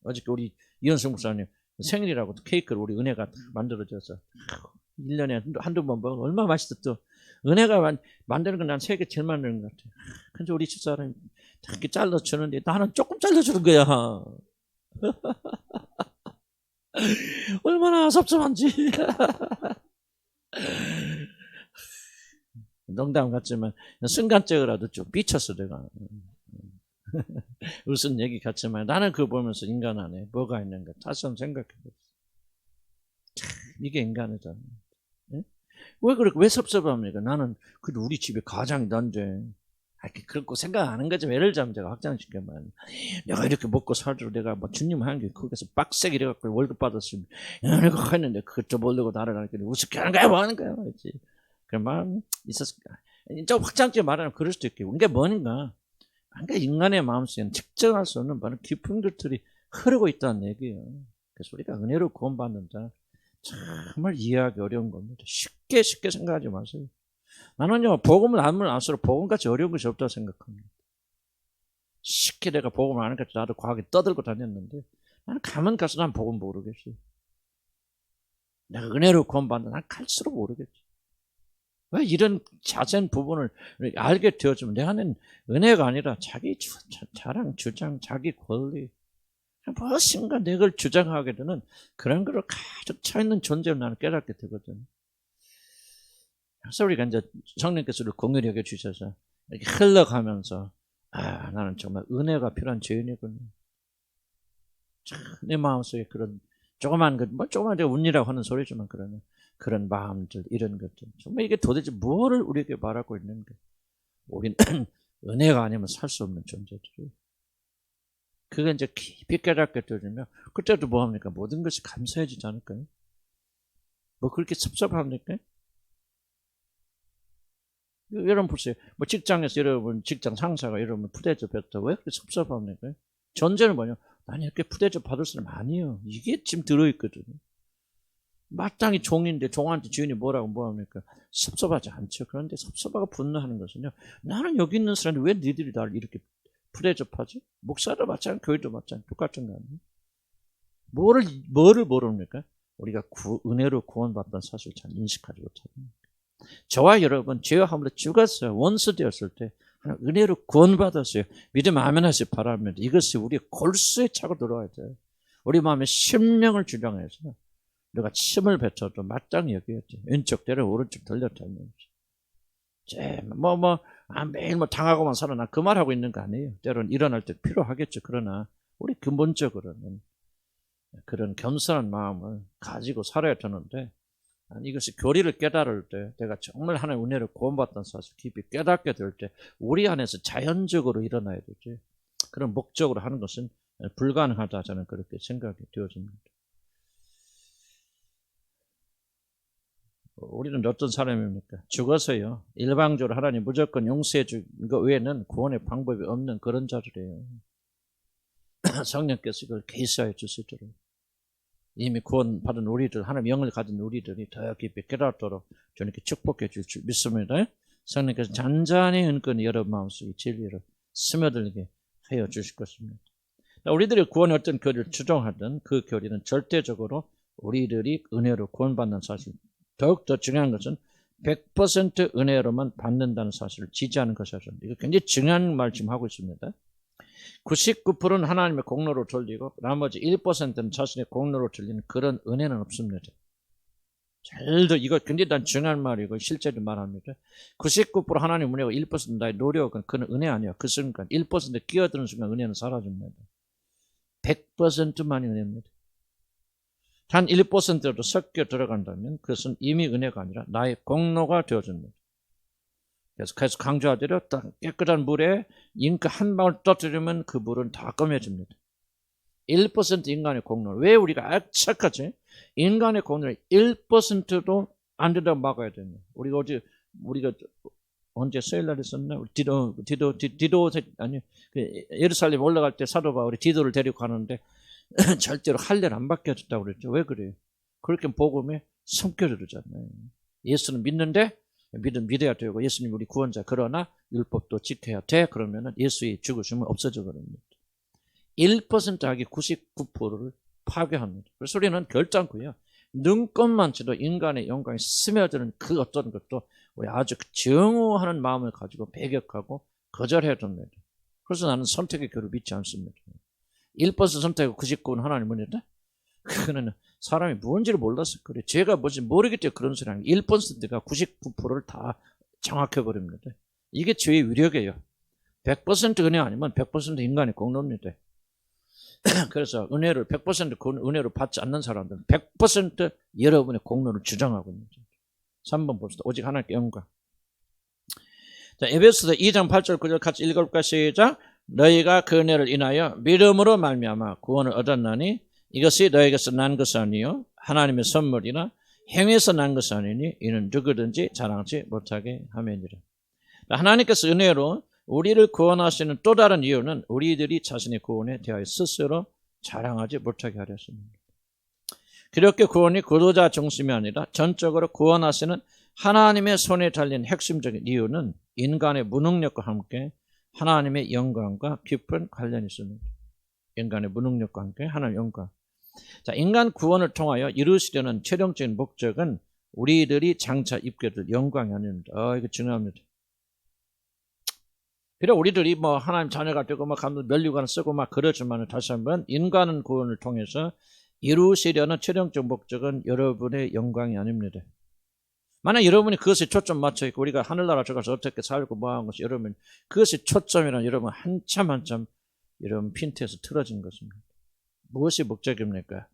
어저께 우리 이현승 목사님 생일이라고 케이크를 우리 은혜가 만들어줘서 1년에 한두 번 먹으면 얼마나 맛있어. 또 은혜가 만드는 건 난 세계 제일 만드는 것 같아. 근데 우리 집사람이 이렇게 잘라주는데 나는 조금 잘라주는 거야. 얼마나 섭섭한지. 농담 같지만 순간적으로라도 좀 삐쳤어 내가. 무슨 얘기 같지만 나는 그거 보면서 인간 안에 뭐가 있는가 다시 한번 생각해봤어. 이게 인간이잖아. 왜 그렇게 왜 섭섭합니까? 나는 그래도 우리 집에 가장이 난데 그렇고 생각 안 한 거지. 예를 들자면 제가 확장시켜면 내가 이렇게 먹고 살도록 내가 뭐 주님 한 게 거기서 빡세게 이래갖고 월급 받았으면 내가 했는데 그것 좀 모르고 나를 하니까 우습게 하는 거야 뭐 하는 거야 그렇지. 그런 마음이 있었을까. 좀 확장적으로 말하면 그럴 수도 있고 이게 뭔가 그러니까 인간의 마음속에는 측정할 수 없는 많은 깊은 것들이 흐르고 있다는 얘기예요. 그래서 우리가 은혜로 구원받는다. 정말 이해하기 어려운 겁니다. 쉽게 생각하지 마세요. 나는요 복음을 알면 알수록 복음같이 어려운 것이 없다고 생각합니다. 쉽게 내가 복음을 아는 것 나도 과하게 떠들고 다녔는데 나는 가면 가서 난 복음 모르겠어요. 내가 은혜로 구원받는다. 난 갈수록 모르겠지. 왜 이런 자세한 부분을 알게 되어주면 내 안에는 은혜가 아니라 자기 자랑, 주장, 자기 권리 무엇인가 내걸 주장하게 되는 그런 거로 가득 차있는 존재를 나는 깨닫게 되거든. 그래서 우리가 이제 성령께서 우리를 공유히 여겨주셔서 이렇게 흘러가면서 아 나는 정말 은혜가 필요한 죄인이구나. 내 마음속에 그런 조그만 제가 운이라고 하는 소리지만 그런 마음들 이런 것들 정말 이게 도대체 뭐를 우리에게 말하고 있는가. 우리는 은혜가 아니면 살 수 없는 존재들이에요. 그게 이제 깊이 깨닫게 되면 그때도 뭐합니까? 모든 것이 감사해지지 않을까요? 뭐 그렇게 섭섭합니까? 여러분 보세요. 뭐 직장에서 여러분 직장 상사가 여러분 푸대접 했다. 왜 그렇게 섭섭합니까? 전제는 뭐냐? 난 이렇게 푸대접 받을 사람 아니에요. 이게 지금 들어있거든요. 마땅히 종인데 종한테 주인이 뭐합니까? 섭섭하지 않죠. 그런데 섭섭하고 분노하는 것은요. 나는 여기 있는 사람이 왜 니들이 나를 이렇게 푸대접하지? 목사도 마찬가지, 교회도 마찬가지, 똑같은 거 아니에요? 뭐를 모릅니까? 우리가 은혜로 구원받던 사실을 잘 인식하지 못합니다. 저와 여러분 죄와함으로 죽었어요. 원수 되었을 때 은혜로 구원받았어요. 믿음 아멘 하시 바랍니다. 이것이 우리의 골수에 차고 들어와야 돼요. 우리 마음에 심령을 주장해서 내가 침을 뱉어도 마땅히 여기였지. 왼쪽 때려 오른쪽 돌렸다는 매일 당하고만 살아나 그 말하고 있는 거 아니에요. 때로는 일어날 때 필요하겠죠. 그러나 우리 근본적으로는 그런 겸손한 마음을 가지고 살아야 되는데 이것이 교리를 깨달을 때 내가 정말 하나님의 은혜를 구원받던 사실 깊이 깨닫게 될 때 우리 안에서 자연적으로 일어나야 되지. 그런 목적으로 하는 것은 불가능하다 저는 그렇게 생각이 되어집니다. 우리는 어떤 사람입니까? 죽어서요. 일방적으로 하나님 무조건 용서해 준 것 외에는 구원의 방법이 없는 그런 자들이에요. 성령께서 이걸 계시하여 주시도록 이미 구원받은 우리들, 하나님 영을 가진 우리들이 더 깊이 깨닫도록 저는 이렇게 축복해 줄 줄 믿습니다. 성령께서 잔잔히 은근히 여러분 마음속에 진리를 스며들게 하여 주실 것입니다. 우리들이 구원의 어떤 교리를 추종하든 그 교리는 절대적으로 우리들이 은혜로 구원받는 사실, 더욱더 중요한 것은 100% 은혜로만 받는다는 사실을 지지하는 것이죠. 이거 굉장히 중요한 말 지금 하고 있습니다. 99%는 하나님의 공로로 돌리고 나머지 1%는 자신의 공로로 돌리는 그런 은혜는 없습니다. 이거 굉장히 난 중요한 말이고 실제로 말합니다. 99% 하나님 은혜고 1% 나의 노력은 그는 은혜 아니야. 그 순간 1% 끼어드는 순간 은혜는 사라집니다. 100%만이 은혜입니다. 단 1%도 섞여 들어간다면 그것은 이미 은혜가 아니라 나의 공로가 되어집니다. 그래서 계속 강조하기로 깨끗한 물에 잉크 한 방울 떠뜨리면 그 물은 다 검해집니다. 1% 인간의 공로. 왜 우리가 악착하지? 인간의 공로를 1%도 안 된다고 막아야 됩니다. 우리가 언제 수요일날 있었나? 예루살렘 올라갈 때 사도 바울이 디도를 데리고 가는데 절대로 할례를 안 받겨줬다고 그랬죠. 왜 그래요? 그렇게 복음에 숨겨두잖아요. 예수는 믿는데 믿어야 되고 예수님 우리 구원자 그러나 율법도 지켜야 돼. 그러면 예수의 죽으심은 없어져 버립니다. 1% 하기 99%를 파괴합니다. 그래서 우리는 결단코요. 눈꽃만 쳐도 인간의 영광이 스며드는 그 어떤 것도 우리 아주 정오하는 마음을 가지고 배격하고 거절해야 됩니다. 그래서 나는 선택의 교를 믿지 않습니다. 1% 선택하고 99%는 하나님 은혜다? 그거는 사람이 뭔지를 몰라서 그래. 죄가 뭔지 모르기 때문에 그런 소리 하는 1%가 99%를 다 장악해버립니다. 이게 죄의 위력이에요. 100% 은혜 아니면 100% 인간의 공로입니다. 그래서 은혜를 100% 은혜로 받지 않는 사람들은 100% 여러분의 공로를 주장하고 있는 거죠. 3번 봅시다. 오직 하나님께 영광. 자, 에베소서 2장 8절 9절 같이 읽어볼까? 시작. 너희가 그 은혜를 인하여 믿음으로 말미암아 구원을 얻었나니 이것이 너희에게서 난 것이 아니요 하나님의 선물이나 행위에서 난 것이 아니니 이는 누구든지 자랑하지 못하게 함이니라. 하나님께서 은혜로 우리를 구원하시는 또 다른 이유는 우리들이 자신의 구원에 대하여 스스로 자랑하지 못하게 하려 했습니다. 그렇게 구원이 구도자 중심이 아니라 전적으로 구원하시는 하나님의 손에 달린 핵심적인 이유는 인간의 무능력과 함께 하나님의 영광과 깊은 관련이 있습니다. 인간의 무능력과 함께 하나님의 영광. 자, 인간 구원을 통하여 이루시려는 최종적인 목적은 우리들이 장차 입게 될 영광이 아닙니다. 이거 중요합니다. 비록 우리들이 하나님 자녀가 되고 면류관을 쓰고 그러지만 다시 한번 인간은 구원을 통해서 이루시려는 최종적 목적은 여러분의 영광이 아닙니다. 만약 여러분이 그것에 초점 맞춰 있고 우리가 하늘나라 들어가서 어떻게 살고 하는 것이 여러분 그것이 초점이란 여러분 한참 여러분 핀트에서 틀어진 것입니다. 무엇이 목적입니까?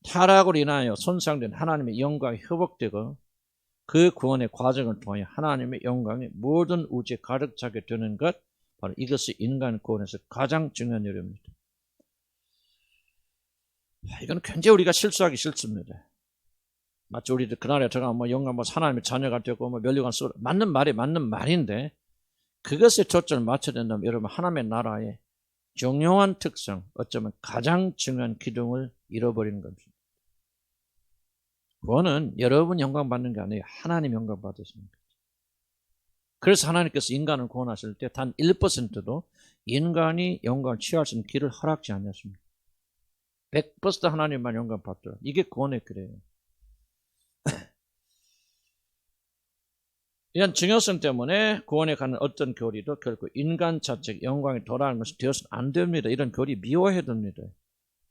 타락으로 인하여 손상된 하나님의 영광이 회복되고 그 구원의 과정을 통해 하나님의 영광이 모든 우주에 가득 차게 되는 것, 바로 이것이 인간 구원에서 가장 중요한 일입니다. 이건 굉장히 우리가 실수하기 싫습니다. 마치 우리들 그날에 들어가면 영광 하나님의 자녀가 되고 면류관 쓰고 맞는 말인데 그것에 초점을 맞춰야 된다면 여러분 하나님의 나라의 중요한 특성, 어쩌면 가장 중요한 기둥을 잃어버리는 겁니다. 구원은 여러분 영광 받는 게 아니에요. 하나님 영광 받으시는 거죠. 그래서 하나님께서 인간을 구원하실 때 단 1%도 인간이 영광을 취할 수 있는 길을 허락지 않았습니다. 100% 하나님만 영광 받더라. 이게 구원의 길이에요. 이런 중요성 때문에 구원에 가는 어떤 교리도 결국 인간 자체의 영광이 돌아가는 것이 되어서는 안 됩니다. 이런 교리 미워해야 됩니다.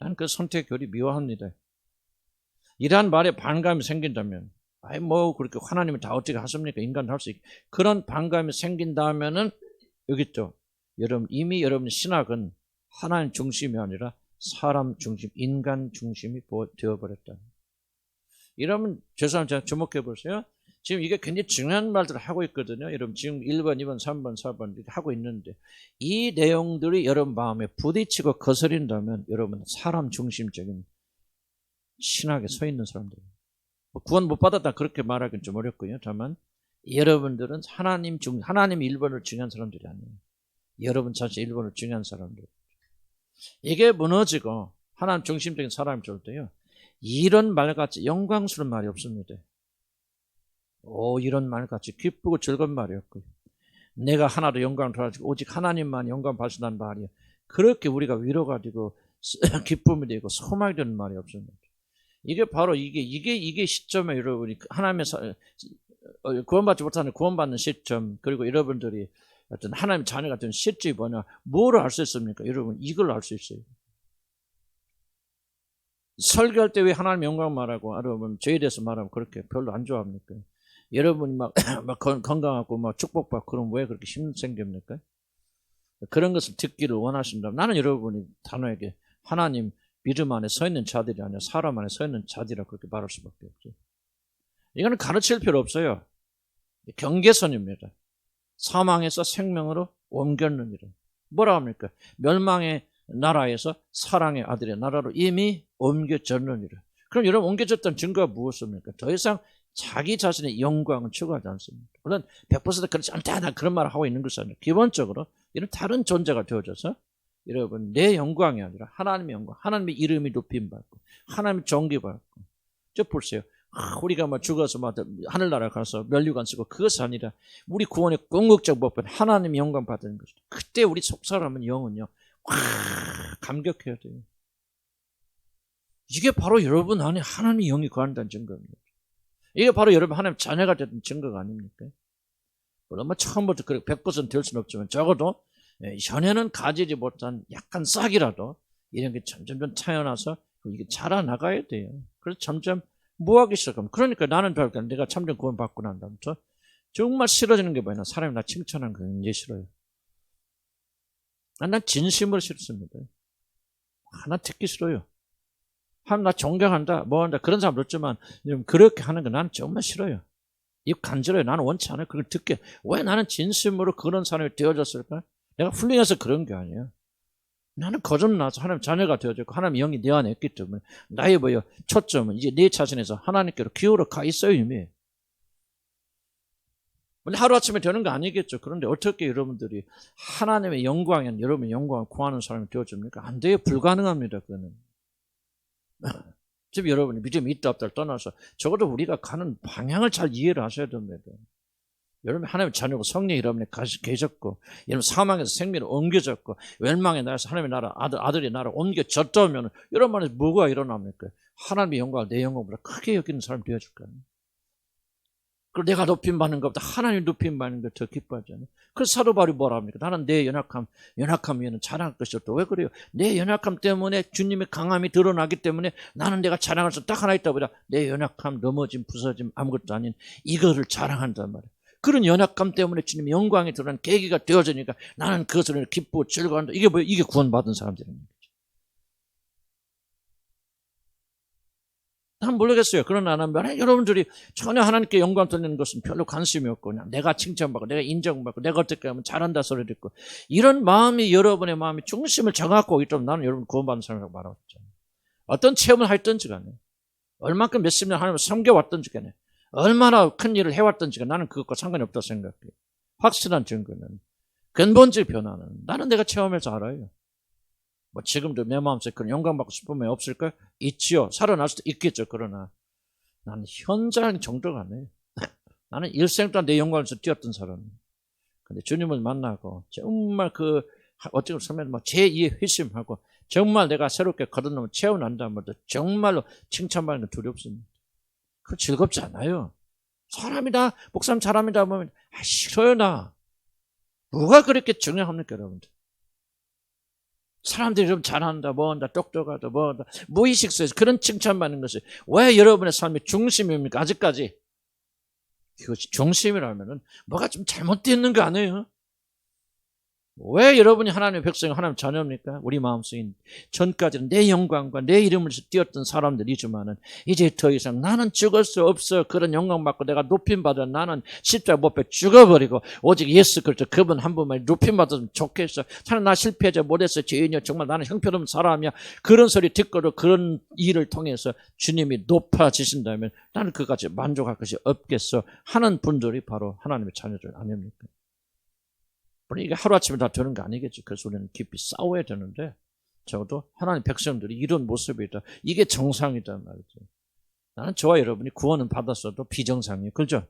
난 그 선택 교리 미워합니다. 이러한 말에 반감이 생긴다면 그렇게 하나님이 다 어떻게 하십니까? 인간도 할 수 있게. 그런 반감이 생긴다면은 여기 있죠. 이미 여러분의 신학은 하나님 중심이 아니라 사람 중심, 인간 중심이 되어버렸다. 이러면 죄송합니다. 제가 주목해 보세요. 지금 이게 굉장히 중요한 말들을 하고 있거든요. 여러분 지금 1번, 2번, 3번, 4번 이렇게 하고 있는데 이 내용들이 여러분 마음에 부딪히고 거스린다면 여러분은 사람 중심적인 신학에 서 있는 사람들입니다. 구원 못 받았다 그렇게 말하기는 좀 어렵고요. 다만 여러분들은 하나님 1번을 중요한 사람들이 아니에요. 여러분 자신 1번을 중요한 사람들. 이게 무너지고 하나님 중심적인 사람이 좋을 때요. 이런 말같이 영광스러운 말이 없습니다. 이런 말같이 기쁘고 즐거운 말이 없고요. 내가 하나도 영광을 돌아주고 오직 하나님만 영광 받으신다는 말이에요. 그렇게 우리가 위로가 되고 기쁨이 되고 소망이 되는 말이 없습니다. 이게 바로 이게 시점에 여러분이 하나님의 구원받지 못하는 구원받는 시점, 그리고 여러분들이 어떤 하나님 자녀가 된 시점이 뭐냐, 뭐를 알 수 있습니까? 여러분 이걸 알 수 있어요. 설교할 때 왜 하나님 영광 말하고 여러분 죄에 대해서 말하면 그렇게 별로 안 좋아합니까? 여러분이 막 건강하고 막 축복받고 그럼 왜 그렇게 힘 생깁니까? 그런 것을 듣기를 원하신다면 나는 여러분이 단호하게 하나님 믿음 안에 서 있는 자들이 아니라 사람 안에 서 있는 자들이라 그렇게 말할 수밖에 없죠. 이거는 가르칠 필요 없어요. 경계선입니다. 사망에서 생명으로 옮겼느니라. 뭐라 합니까? 멸망의 나라에서 사랑의 아들의 나라로 이미 옮겨졌느니라. 그럼 여러분 옮겨졌다는 증거가 무엇입니까? 더 이상 자기 자신의 영광은 추구하지 않습니다. 물론 100% 그렇지 않다 나 그런 말을 하고 있는 것이 아니라 기본적으로 이런 다른 존재가 되어져서 여러분 내 영광이 아니라 하나님의 영광, 하나님의 이름이 높임받고 하나님의 존귀받고. 저 보세요. 우리가 막 죽어서 막 하늘나라 가서 면류관 쓰고 그것이 아니라 우리 구원의 궁극적 목표는 하나님의 영광 받는 것이다. 그때 우리 속사람은 영은요 감격해야 돼요. 이게 바로 여러분 안에 하나님의 영이 거한다는 증거입니다. 이게 바로 여러분 하나님 자녀가 되는 증거가 아닙니까? 물론 뭐 처음부터 100% 될 수는 없지만 적어도 현에는 가지지 못한 약간 싹이라도 이런 게 점점 타여나서 이게 자라나가야 돼요. 그래서 점점 뭐하기 시작하면 그러니까 나는 별까 내가 참된 구원 받고 난 다음부터 정말 싫어지는 게 뭐냐, 사람이 나 칭찬하는 거 굉장히 싫어요. 난 진심으로 싫습니다. 나 듣기 싫어요. 나 존경한다 뭐한다 그런 사람 없지만 그렇게 하는 거 나는 정말 싫어요. 입 간절해요. 나는 원치 않아요. 그걸 듣게. 왜 나는 진심으로 그런 사람이 되어졌을까? 내가 훌륭해서 그런 게 아니에요. 나는 거듭나서 하나님 자녀가 되어졌고 하나님 영이 내 안에 있기 때문에 나의 초점은 이제 내 자신에서 하나님께로 기울어 가 있어요. 이미. 하루아침에 되는 거 아니겠죠. 그런데 어떻게 여러분들이 하나님의 영광에 여러분의 영광을 구하는 사람이 되어집니까? 안 돼요. 불가능합니다. 그거는. 지금 여러분이 믿음이 있다 없다를 떠나서 적어도 우리가 가는 방향을 잘 이해를 하셔야 됩니다. 여러분 하나님의 자녀고 성령이 여러분에 계셨고 여러분 사망에서 생명으로 옮겨졌고 멸망의 나라에서 하나님의 나라 아들의 나라 옮겨졌다 하면 여러분 안에서 뭐가 일어납니까? 하나님의 영광을 내 영광보다 크게 여기는 사람이 되어줄 거예요. 그리고 내가 높임 받는 것보다 하나님 높임 받는 것 더 기뻐하잖아요. 그래서 사도 바울이 뭐라 합니까? 나는 내 연약함 위에는 자랑할 것이 없다. 왜 그래요? 내 연약함 때문에 주님의 강함이 드러나기 때문에 나는 내가 자랑할 수 딱 하나 있다 보다 내 연약함, 넘어짐, 부서짐 아무것도 아닌 이거를 자랑한단 말이에요. 그런 연약함 때문에 주님의 영광이 드러나는 계기가 되어지니까 나는 그것을 기쁘고 즐거워한다. 이게 뭐예요? 이게 구원받은 사람들입니다. 난 모르겠어요. 그러나 나는 여러분들이 전혀 하나님께 영광 돌리는 것은 별로 관심이 없고 그냥 내가 칭찬받고 내가 인정받고 내가 어떻게 하면 잘한다 소리 듣고 이런 마음이 여러분의 마음이 중심을 정하고 있다면 나는 여러분 구원받은 사람이라고 말하고 있잖아요. 어떤 체험을 했든지 간에 얼만큼 몇십 년 하나님을 섬겨왔든지 간에 얼마나 큰 일을 해왔든지 간에 나는 그것과 상관이 없다고 생각해요. 확실한 증거는 근본적 변화는 나는 내가 체험해서 알아요. 뭐 지금도 내 마음속에 그런 영광받고 싶은 마음이 없을까요? 있지요. 살아날 수도 있겠죠. 그러나 나는 현장 정도가 아니에요. 나는 일생 동안 내 영광을 뛰었던 사람이에요. 근데 주님을 만나고 정말 어떻게 보면 제2의 회심하고 정말 내가 새롭게 거듭나면 채워난다면 정말로 칭찬받는 건 두렵습니다. 그거 즐겁지 않아요. 사람이다, 목사님 잘합니다 하면 싫어요 나. 뭐가 그렇게 중요합니까 여러분들? 사람들이 좀 잘한다, 뭐한다, 똑똑하다, 뭐한다, 무의식 속에서 그런 칭찬받는 것이 왜 여러분의 삶의 중심입니까? 아직까지 그것이 중심이라면은 뭐가 좀 잘못되어 있는 거 아니에요? 왜 여러분이 하나님의 백성, 하나님의 자녀입니까? 우리 마음속에 전까지는 내 영광과 내 이름을 띄었던 사람들이지만은 이제 더 이상 나는 죽을 수 없어. 그런 영광 받고 내가 높임 받아. 나는 십자가 못 배 죽어버리고 오직 예수 그리스도 그분 한 분만 높임 받았으면 좋겠어. 하나님 나 실패자 못했어. 죄인이야. 정말 나는 형편없는 사람이야. 그런 소리 듣고도 그런 일을 통해서 주님이 높아지신다면 나는 그까지 만족할 것이 없겠어 하는 분들이 바로 하나님의 자녀들 아닙니까? 물론 이게 하루아침에 다 되는 거 아니겠지. 그래서 우리는 깊이 싸워야 되는데 적어도 하나님 백성들이 이런 모습이다. 이게 정상이다 말이죠. 나는 저와 여러분이 구원은 받았어도 비정상이에요. 그렇죠?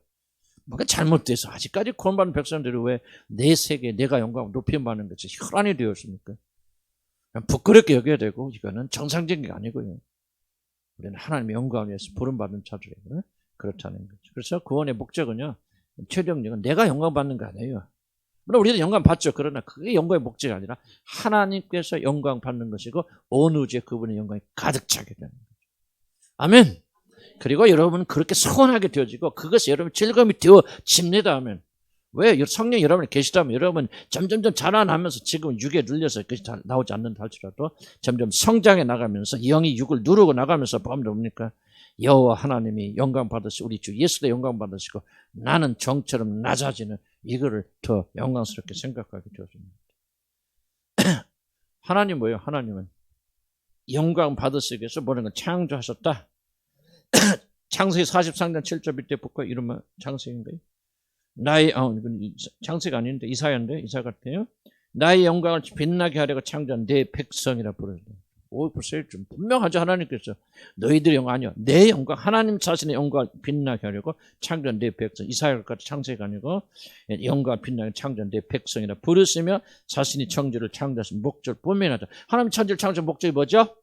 뭔가 잘못돼서 아직까지 구원받은 백성들이 왜 내 세계, 내가 영광을 높임받는 것이 혈안이 되었습니까? 부끄럽게 여겨야 되고 이거는 정상적인 게 아니고요. 우리는 하나님의 영광을 위해서 부름받은 자들이에요. 그렇다는 거죠. 그래서 구원의 목적은요. 최종적은 내가 영광 받는 거 아니에요. 물론 우리도 영광 받죠. 그러나 그게 영광의 목적이 아니라 하나님께서 영광 받는 것이고 온 우주에 그분의 영광이 가득 차게 되는 거죠. 아멘. 그리고 여러분은 그렇게 소원하게 되어지고 그것이 여러분 즐거움이 되어집니다. 아멘. 왜? 성령 여러분이 계시다면 여러분 점점점 자라나면서 지금 육에 눌려서 그것이 잘 나오지 않는다 할지라도 점점 성장해 나가면서 영이 육을 누르고 나가면서 보면 뭡니까? 여호와 하나님이 영광 받으시고 우리 주 예수도 영광 받으시고 나는 정처럼 낮아지는 이거를 더 영광스럽게 생각하게 되어집니다. 하나님 뭐예요? 하나님은 영광 받으시기 위해서 모든 걸 창조하셨다. 창세기 43장 7절 밑에 볼까요? 이름은 창세기인가요? 나의 창세가 아닌데 이사야인데 이사 같아요. 나의 영광을 빛나게 하려고 창조한 내 백성이라 부르다. 오, 글쎄요, 좀 분명하죠. 하나님께서 너희들의 영광 아니요, 내 영광, 하나님 자신의 영광을 빛나게 하려고 창조한 내 백성. 이사야 같은 창세가 아니고 영광을 빛나게 창조한 내 백성이라 부르시며 자신이 천지를 창조하신 목적을 분명하다. 하나님 천지를 창조한 목적이 뭐죠?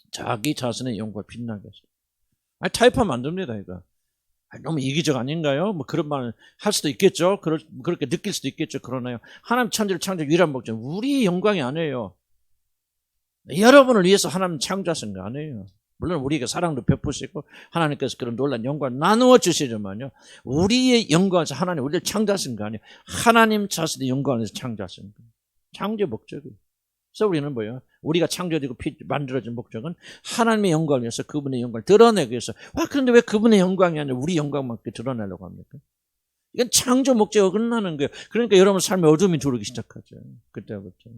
자기 자신의 영광을 빛나게 하시다. 아니, 타입하면 안 됩니다, 이거. 너무 이기적 아닌가요? 뭐 그런 말을 할 수도 있겠죠. 그렇게 느낄 수도 있겠죠. 그러나요, 하나님 천지를 창조한 유일한 목적, 우리 영광이 아니에요. 여러분을 위해서 하나님 창조하신 거 아니에요. 물론 우리에게 사랑도 베푸시고 하나님께서 그런 놀라운 영광을 나누어 주시지만요, 우리의 영광에서 하나님 우리를 창조하신 거 아니에요. 하나님 자신의 영광에서 창조하신 거예요. 창조 목적이. 그래서 우리는 뭐예요? 우리가 창조되고 만들어진 목적은 하나님의 영광을 위해서 그분의 영광을 드러내기 위해서. 그런데 왜 그분의 영광이 아니라 우리 영광만 드러내려고 합니까? 이건 창조 목적에 어긋나는 거예요. 그러니까 여러분 삶에 어둠이 들어오기 시작하죠. 그때부터.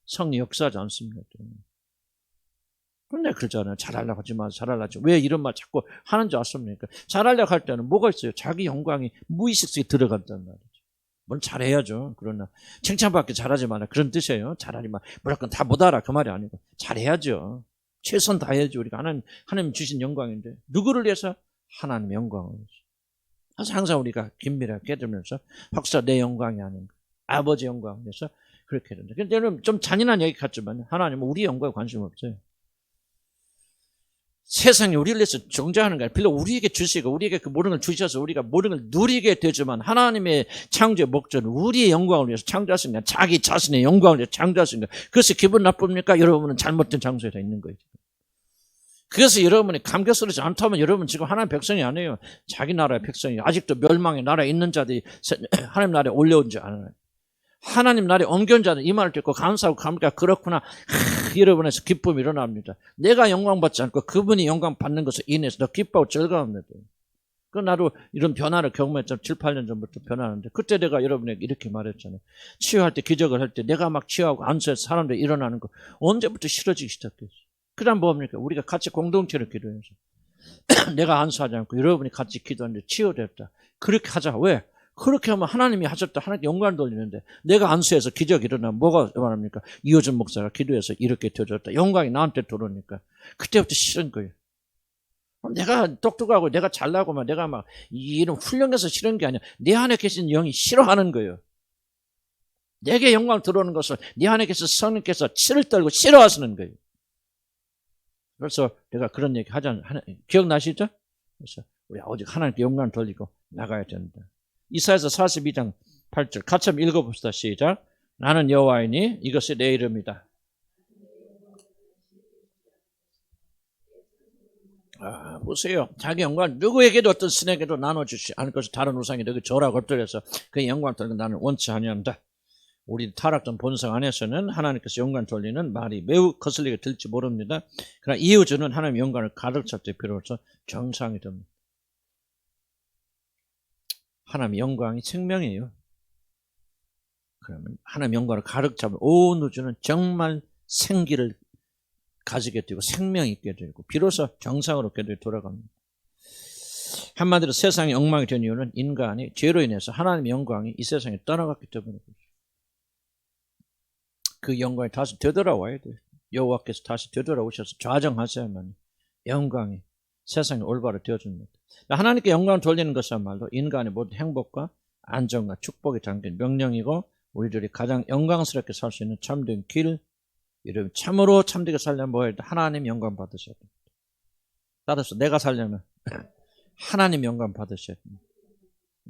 성이 역사하지 않습니다. 그런데 그러잖아요. 잘하려고 하지 마세요. 잘하려고. 왜 이런 말 자꾸 하는 줄 아십니까? 잘하려고 할 때는 뭐가 있어요? 자기 영광이 무의식 속에 들어간단 말이죠. 물론 잘해야죠. 그러나 칭찬받기 잘하지 마라. 그런 뜻이에요. 잘하지 마. 무조건 다 못 알아. 그 말이 아니고 잘해야죠. 최선 다해야죠. 우리가 하나님 주신 영광인데 누구를 위해서? 하나님의 영광을 위해서. 그래서 항상 우리가 긴밀하게 깨달으면서 혹시 내 영광이 아닌가, 아버지 영광을 위해서 그렇게 된다. 근데 여러분 좀 잔인한 얘기 같지만 하나님은 우리 영광에 관심 없어요. 세상이 우리를 위해서 존재하는 거예요. 빌려 우리에게 주시고 우리에게 그 모든 걸 주셔서 우리가 모든 걸 누리게 되지만 하나님의 창조의 목적은 우리의 영광을 위해서 창조하신 거예요. 자기 자신의 영광을 위해서 창조하신 거예요. 그래서 기분 나쁩니까? 여러분은 잘못된 장소에 다 있는 거예요. 그래서 여러분이 감격스럽지 않다면 여러분 지금 하나님 백성이 아니에요. 자기 나라의 백성이 아직도 멸망의 나라에 있는 자들이 하나님 나라에 올려온 줄 알아요. 하나님 나라에 옮겨온 자는 이 말을 듣고 감사하고 감격, 그렇구나. 여러분에서 기쁨이 일어납니다. 내가 영광 받지 않고 그분이 영광 받는 것을 인해서 더 기뻐하고 즐거워합니다. 그 나도 이런 변화를 경험했잖아요. 7, 8년 전부터 변하는데 그때 내가 여러분에게 이렇게 말했잖아요. 치유할 때, 기적을 할 때 내가 막 치유하고 안수해서 사람들이 일어나는 거 언제부터 싫어지기 시작했어요. 그 다음 뭡니까? 우리가 같이 공동체로 기도해서 내가 안수하지 않고 여러분이 같이 기도하는데 치유됐다. 그렇게 하자. 왜? 그렇게 하면 하나님이 하셨다. 하나님께 영광을 돌리는데 내가 안수해서 기적이 일어나면 뭐가 말합니까? 이호준 목사가 기도해서 이렇게 되어졌다. 영광이 나한테 들어오니까 그때부터 싫은 거예요. 내가 똑똑하고 내가 잘나고 막 내가 막 이런 훌륭해서 싫은 게 아니야. 내 안에 계신 영이 싫어하는 거예요. 내게 영광 들어오는 것을 내 안에 계신 성령께서 치를 떨고 싫어하시는 거예요. 그래서 내가 그런 얘기 하잖아요. 기억나시죠? 그래서 우리 오직 하나님께 영광을 돌리고 나가야 된다. 이사야서 42장 8절 같이 한번 읽어봅시다. 시작. 나는 여호와이니 이것이 내 이름이다. 보세요. 자기 영광 누구에게도 어떤 신에게도 나눠주지 않을 것을 다른 우상이 너희 절하고 엎드려서 그 영광을 돌리고 나는 원치 아니한다. 우리 타락전 본성 안에서는 하나님께서 영광 돌리는 말이 매우 거슬리게 들지 모릅니다. 그러나 이웃은 하나님 영광을 가득 찰 때 비로소 정상이 됩니다. 하나님 영광이 생명이에요. 그러면 하나님 영광을 가득 잡은 온 우주는 정말 생기를 가지게 되고 생명이 있게 되고 비로소 정상으로 돌아갑니다. 한마디로 세상이 엉망이 된 이유는 인간이 죄로 인해서 하나님의 영광이 이 세상에 떠나갔기 때문입니다. 그 영광이 다시 되돌아와야 돼요. 여호와께서 다시 되돌아오셔서 좌정하셔야만 영광이 세상에 올바로 되어줍니다. 하나님께 영광을 돌리는 것이야말로 인간의 모든 행복과 안정과 축복이 담긴 명령이고 우리들이 가장 영광스럽게 살 수 있는 참된 길, 이름 참으로 참되게 살려면 뭐 해야 돼? 하나님 영광 받으셔야 됩니다. 따라서 내가 살려면 하나님 영광 받으셔야 됩니다.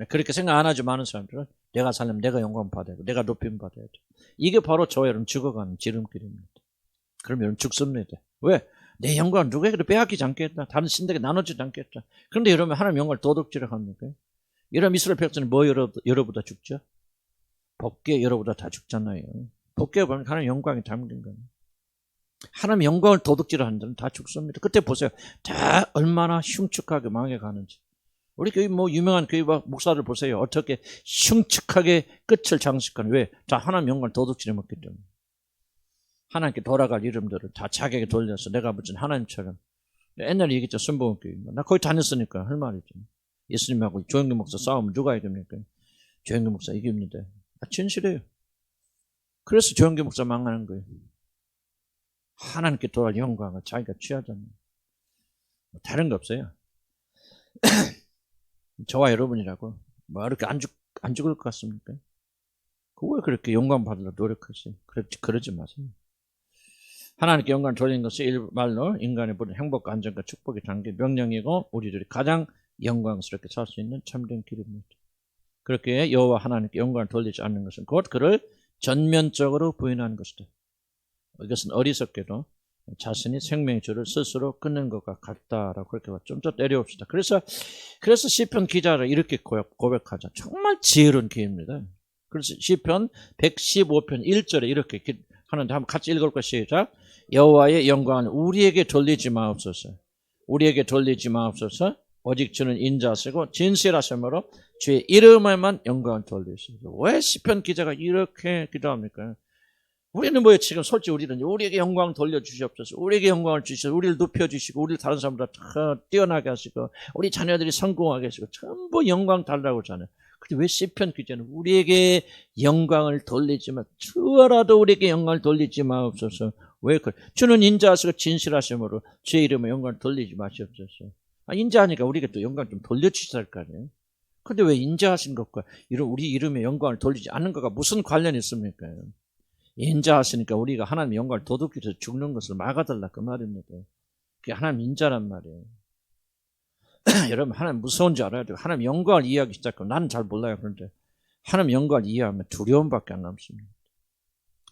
그렇게 생각 안 하지 많은 사람들은 내가 살려면 내가 영광 받아야 돼. 내가 높임 받아야 돼. 이게 바로 저 여러분 죽어가는 지름길입니다. 그럼 여러분 죽습니다. 왜? 내 영광을 누구에게도 빼앗기지 않겠다. 다른 신들에게 나눠주지 않겠다. 그런데 여러분 하나님 영광을 도둑질을 합니까? 이런 이스라엘 백성은 뭐 여러보다 죽죠? 법궤 여러보다 다 죽잖아요. 법궤에 보면 하나님 영광이 담긴 거예요. 하나님 영광을 도둑질을 하는 자는 다 죽습니다. 그때 보세요. 다 얼마나 흉측하게 망해가는지. 우리 교회 뭐 유명한 교회 목사를 보세요. 어떻게 흉측하게 끝을 장식하는. 왜? 다 하나님 영광을 도둑질해 먹기 때문에. 하나님께 돌아갈 이름들을 다 자기에게 돌려서 내가 붙인 하나님처럼. 옛날에 얘기했죠. 순복음교회. 나 거기 다녔으니까 할 말이죠. 예수님하고 조영기 목사 싸우면 누가 이깁니까? 조영기 목사 이깁니다. 진실해요. 그래서 조영기 목사 망하는 거예요. 하나님께 돌아갈 영광을 자기가 취하잖아요. 다른 거 없어요. 저와 여러분이라고 뭐 이렇게 안 죽을 것 같습니까? 왜 그렇게 영광 받으려 노력하세요? 그러지 마세요. 하나님께 영광을 돌리는 것이 일말로 인간의 모든 행복과 안정과 축복이 담긴 명령이고 우리들이 가장 영광스럽게 살 수 있는 참된 길입니다. 그렇게 여호와 하나님께 영광을 돌리지 않는 것은 곧 그를 전면적으로 부인하는 것이다. 이것은 어리석게도 자신이 생명의 줄을 스스로 끊는 것과 같다라고 그렇게 좀 더 내려옵시다. 그래서 시편 기자를 이렇게 고백하자. 정말 지혜로운 기입니다. 그래서 시편 115편 1절에 이렇게 하는데 한번 같이 읽을 시작. 여호와의 영광을 우리에게 돌리지 마옵소서. 우리에게 돌리지 마옵소서. 오직 주는 인자하시고 진실하심으로 주의 이름에만 영광을 돌리시옵소서. 왜 시편 기자가 이렇게 기도합니까? 우리는 뭐예요? 지금 솔직히 우리에게 영광을 돌려주시옵소서. 우리에게 영광을 주시옵소서. 우리를 높여주시고 우리를 다른 사람보다 뛰어나게 하시고 우리 자녀들이 성공하게 하시고 전부 영광 달라고 하잖아요. 근데 왜 시편 기자는 우리에게 영광을 돌리지 마. 주어라도 우리에게 영광을 돌리지 마옵소서. 왜 그래? 주는 인자하시고 진실하심으로 주의 이름에 영광을 돌리지 마시옵소서. 인자하니까 우리에게 또 영광 좀 돌려주셔야 할 거 아니에요? 근데 왜 인자하신 것과 우리 이름에 영광을 돌리지 않는 것과 무슨 관련이 있습니까? 인자하시니까 우리가 하나님 영광을 도둑질해서 죽는 것을 막아달라 그 말입니다. 그게 하나님 인자란 말이에요. 여러분 하나님 무서운지 알아야 돼요. 하나님 영광을 이해하기 시작하면 나는 잘 몰라요. 그런데 하나님 영광을 이해하면 두려움밖에 안 남습니다.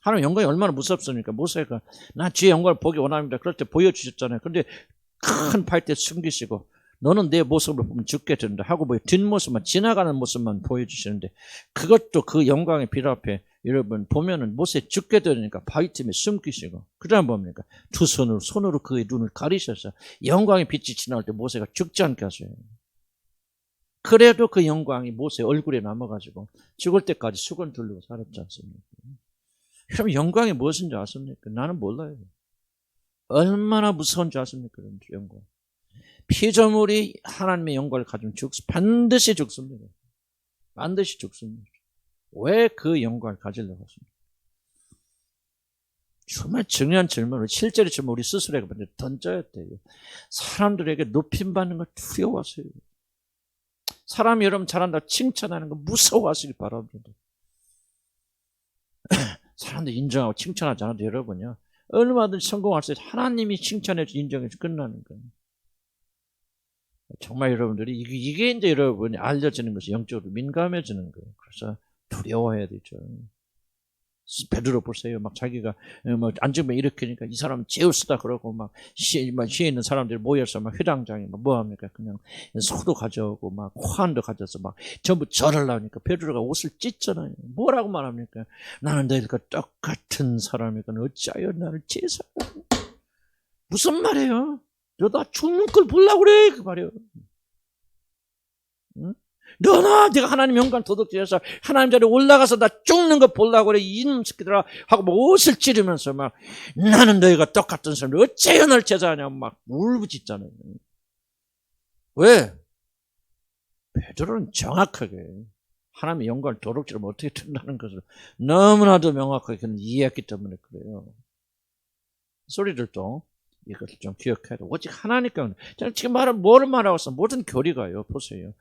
하나님 영광이 얼마나 무섭습니까? 모세가 나 주의 영광을 보기 원합니다. 그럴 때 보여주셨잖아요. 그런데 큰 팔대 숨기시고 너는 내 모습을 보면 죽게 된다 하고 뭐 뒷모습만 지나가는 모습만 보여주시는데 그것도 그 영광의 빛 앞에 여러분 보면은 모세 죽게 되니까 바위 틈에 숨기시고 그 다음 뭡니까? 두 손으로 그의 눈을 가리셔서 영광의 빛이 지나올 때 모세가 죽지 않게 하세요. 그래도 그 영광이 모세 얼굴에 남아가지고 죽을 때까지 수건 두르고 살았지 않습니까? 그럼 영광이 무엇인지 아십니까? 나는 몰라요. 얼마나 무서운지 아십니까? 영광. 피조물이 하나님의 영광을 가지면 반드시 죽습니다. 반드시 죽습니다. 왜 그 영광을 가지려고 하십니까? 정말 중요한 질문을 실제로 지금 우리 스스로에게 던져야 돼요. 사람들에게 높임받는 걸 두려워하세요. 사람이 여러분 잘한다 칭찬하는 거 무서워하시기 바랍니다. 사람들 인정하고 칭찬하지 않아도 여러분요. 얼마든지 성공할 수 있어요. 하나님이 칭찬해서 인정해서 끝나는 거예요. 정말 여러분들이 이게 이제 여러분이 알려지는 것이 영적으로 민감해지는 거예요. 그래서 두려워해야 되죠. 베드로 보세요. 막 자기가 뭐 앉으면 일으키니까 이 사람 제우스다 그러고 막 시에 있는 사람들이 모여서 막 회당장에 뭐 합니까? 그냥 소도 가져오고 막 화환도 가져서 막 전부 절을 하니까 베드로가 옷을 찢잖아요. 뭐라고 말합니까? 나는 너희들과 똑같은 사람이니까 어찌하여 나를 제사하고. 무슨 말이에요? 너 나 죽는 걸 보려고 그래 그 말이에요. 응? 네가 하나님 영광 도둑질해서 하나님 자리에 올라가서 나 죽는 거 보려고 그래 이놈 새끼들아 하고 막 옷을 찌르면서 막 나는 너희가 똑같은 사람 어째요 널 제자하냐고 막 울부짖잖아요. 왜? 베드로는 정확하게 하나님의 영광을 도둑질하면 어떻게 된다는 것을 너무나도 명확하게 그는 이해했기 때문에 그래요. 소리들도 이것을 좀 기억해야 돼. 오직 하나님께 지금 뭐를 말하고 있어? 모든 교리가요. 보세요.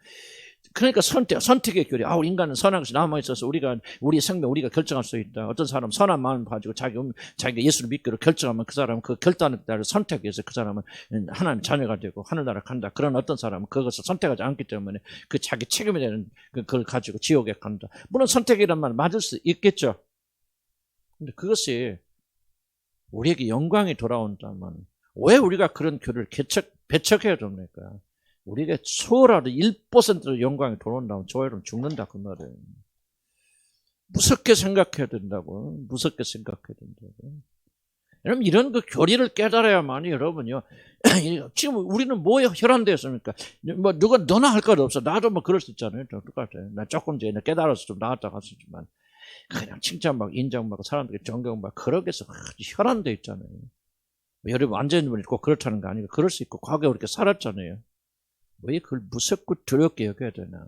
그러니까 선택의 교리. 우리 인간은 선한 것이 남아있어서 우리 생명, 우리가 결정할 수 있다. 어떤 사람은 선한 마음 가지고 자기가 예수를 믿기로 결정하면 그 사람은 그 결단에 따라 선택해서 그 사람은 하나님 자녀가 되고 하늘나라 간다. 그런 어떤 사람은 그것을 선택하지 않기 때문에 그 자기 책임이 되는 그걸 가지고 지옥에 간다. 물론 선택이란 말 맞을 수 있겠죠. 근데 그것이 우리에게 영광이 돌아온다면 왜 우리가 그런 교리를 배척해야 됩니까? 우리에게 초라도 1%로 영광이 돌아온다면 저 여러분 죽는다 그 말이에요. 무섭게 생각해야 된다고. 무섭게 생각해야 된다고. 여러분 이런 그 교리를 깨달아야만이 여러분요. 지금 우리는 뭐에 혈안되었습니까? 뭐 누가 너나 할 것 없어. 나도 뭐 그럴 수 있잖아요. 똑같아요. 나 조금 전에 깨달아서 좀 나았다 갔었지만 그냥 칭찬받고 인정받고 사람들이 존경받고 그러게 해서 혈안돼 있잖아요. 여러분 완전히 꼭 그렇다는 거 아니고 그럴 수 있고 과거에 그렇게 살았잖아요. 왜 그걸 무섭고 두렵게 여겨야 되나?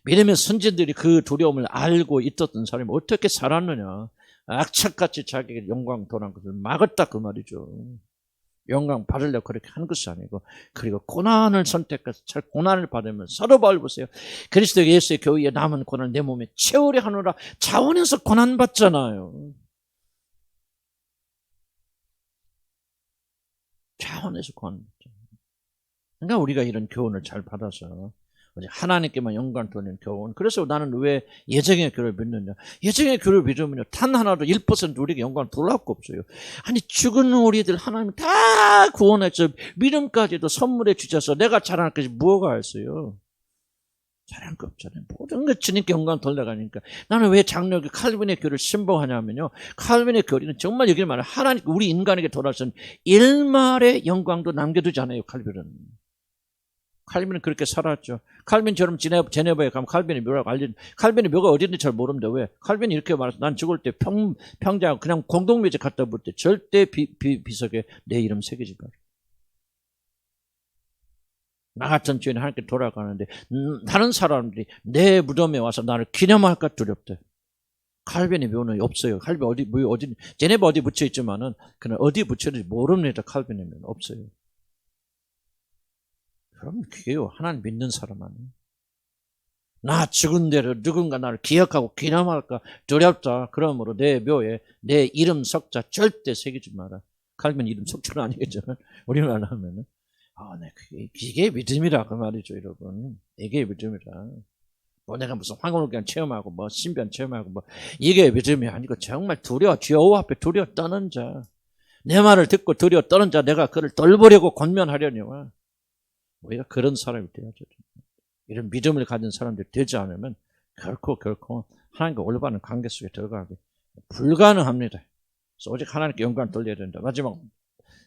믿음의 선진들이 그 두려움을 알고 있었던 사람이 어떻게 살았느냐? 악착같이 자기에게 영광 돌아온 것을 막았다 그 말이죠. 영광 받으려고 그렇게 한 것이 아니고 그리고 고난을 선택해서 고난을 받으면 서로 보세요. 그리스도 예수의 교회에 남은 고난을 내 몸에 채우려 하노라 자원에서 고난 받잖아요. 자원에서 고난 받잖아요. 그러니까 우리가 이런 교훈을 잘 받아서 하나님께만 영광 돌리는 교훈. 그래서 나는 왜 예정의 교를 믿느냐. 예정의 교를 믿으면요. 단 하나도 1% 우리에게 영광 돌아올 거 없어요. 아니 죽은 우리들 하나님 다 구원해서 믿음까지도 선물해 주셔서 내가 잘할 것이 뭐가 있어요. 잘할 거 없잖아요. 모든 것 주님께 영광 돌려가니까. 나는 왜 장로교 칼빈의 교를 신봉하냐면요. 칼빈의 교리는 정말 여기 말하면 하나님 우리 인간에게 돌아선 일말의 영광도 남겨두지 않아요. 칼빈은 그렇게 살았죠. 칼빈처럼 제네바에 가면 칼빈의 묘라고 칼빈의 묘가 어딘지 잘 모릅니다. 왜? 칼빈이 이렇게 말해서 난 죽을 때 평장 그냥 공동묘지 갖다 볼 때 절대 비석에 내 이름 새기지 마라. 나 같은 죄인 하나님께 돌아가는데 다른 사람들이 내 무덤에 와서 나를 기념할까 두렵대. 칼빈의 묘는 없어요. 칼빈 어디 제네바 어디 붙여 있지만은 그는 어디 붙여있는지 모릅니다. 칼빈의 묘는 없어요. 그럼 그게요. 하나님 믿는 사람은 나 죽은 대로 누군가 나를 기억하고 기념할까 두렵다. 그러므로 내 묘에 내 이름 석자 절대 새기지 마라. 칼빈 이름 석자는 아니겠죠. 우리말로 하면은 네, 이게 믿음이라 그 말이죠, 여러분. 이게 믿음이라. 뭐 내가 무슨 황홀경 체험하고 뭐 신변 체험하고 뭐 이게 믿음이 아니고 정말 여호와 앞에 두려워 떠는 자. 내 말을 듣고 두려워 떠는 자 내가 그를 돌보려고 권면하려니와. 우리가 그런 사람이 되어야죠. 이런 믿음을 가진 사람들이 되지 않으면 결코 하나님과 올바른 관계 속에 들어가기 불가능합니다. 그래서 오직 하나님께 영광을 돌려야 된다. 마지막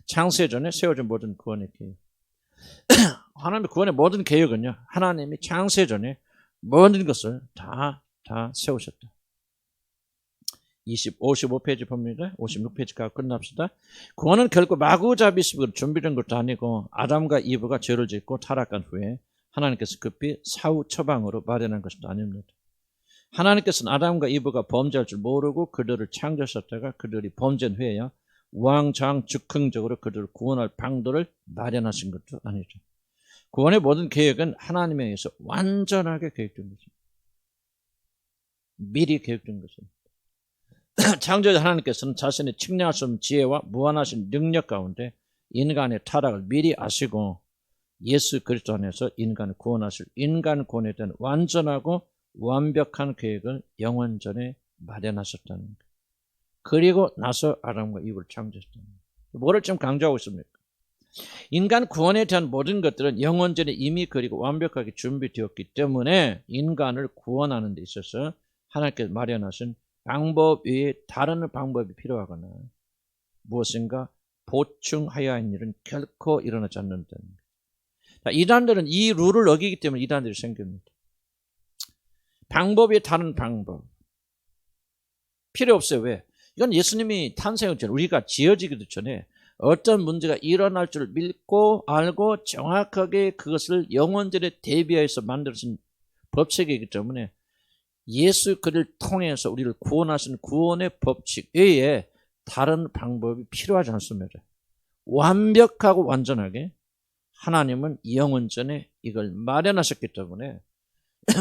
창세 전에 세워진 모든 구원의 계획. 하나님의 구원의 모든 계획은요. 하나님이 창세 전에 모든 것을 다 세우셨다. 55페이지 봅니다. 56페이지까지 끝납시다. 구원은 결코 마구잡이식으로 준비된 것도 아니고 아담과 이브가 죄를 짓고 타락한 후에 하나님께서 급히 사후 처방으로 마련한 것도 아닙니다. 하나님께서는 아담과 이브가 범죄할 줄 모르고 그들을 창조하셨다가 그들이 범죄한 후에야 우왕좌왕 즉흥적으로 그들을 구원할 방도를 마련하신 것도 아니죠. 구원의 모든 계획은 하나님에 의해서 완전하게 계획된 것입니다. 미리 계획된 것입니다. 창조자 하나님께서는 자신의 측량할 수 없는 지혜와 무한하신 능력 가운데 인간의 타락을 미리 아시고 예수 그리스도 안에서 인간을 구원하실 인간 구원에 대한 완전하고 완벽한 계획을 영원전에 마련하셨다는 것. 그리고 나서 아담과 이브를 창조했다. 뭐를 좀 강조하고 있습니까? 인간 구원에 대한 모든 것들은 영원전에 이미 그리고 완벽하게 준비되었기 때문에 인간을 구원하는 데 있어서 하나님께서 마련하신 방법 외에 다른 방법이 필요하거나 무엇인가 보충하여야 하는 일은 결코 일어나지 않는다는 거예요. 이단들은 이 룰을 어기기 때문에 이단들이 생깁니다. 방법이 다른 방법 필요 없어요. 왜? 이건 예수님이 탄생하기 전에 우리가 지어지기도 전에 어떤 문제가 일어날 줄 믿고 알고 정확하게 그것을 영원전에 대비해서 만들어진 법칙이기 때문에 예수 그를 통해서 우리를 구원하신 구원의 법칙 외에 다른 방법이 필요하지 않습니다. 완벽하고 완전하게 하나님은 영원전에 이걸 마련하셨기 때문에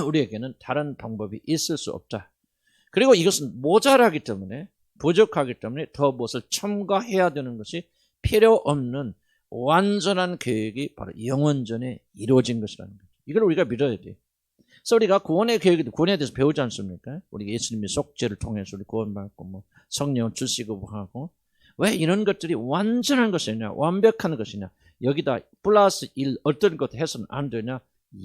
우리에게는 다른 방법이 있을 수 없다. 그리고 이것은 모자라기 때문에 부족하기 때문에 더 무엇을 첨가해야 되는 것이 필요 없는 완전한 계획이 바로 영원전에 이루어진 것이라는 거죠. 이걸 우리가 믿어야 돼요. 그래서 우리가 구원의 계획에도 구원에 대해서 배우지 않습니까? 우리 예수님의 속죄를 통해서 우리 구원받고 뭐 성령을 주시고 하고 왜 이런 것들이 완전한 것이냐 완벽한 것이냐 여기다 플러스 1 어떤 것 해서는 안 되냐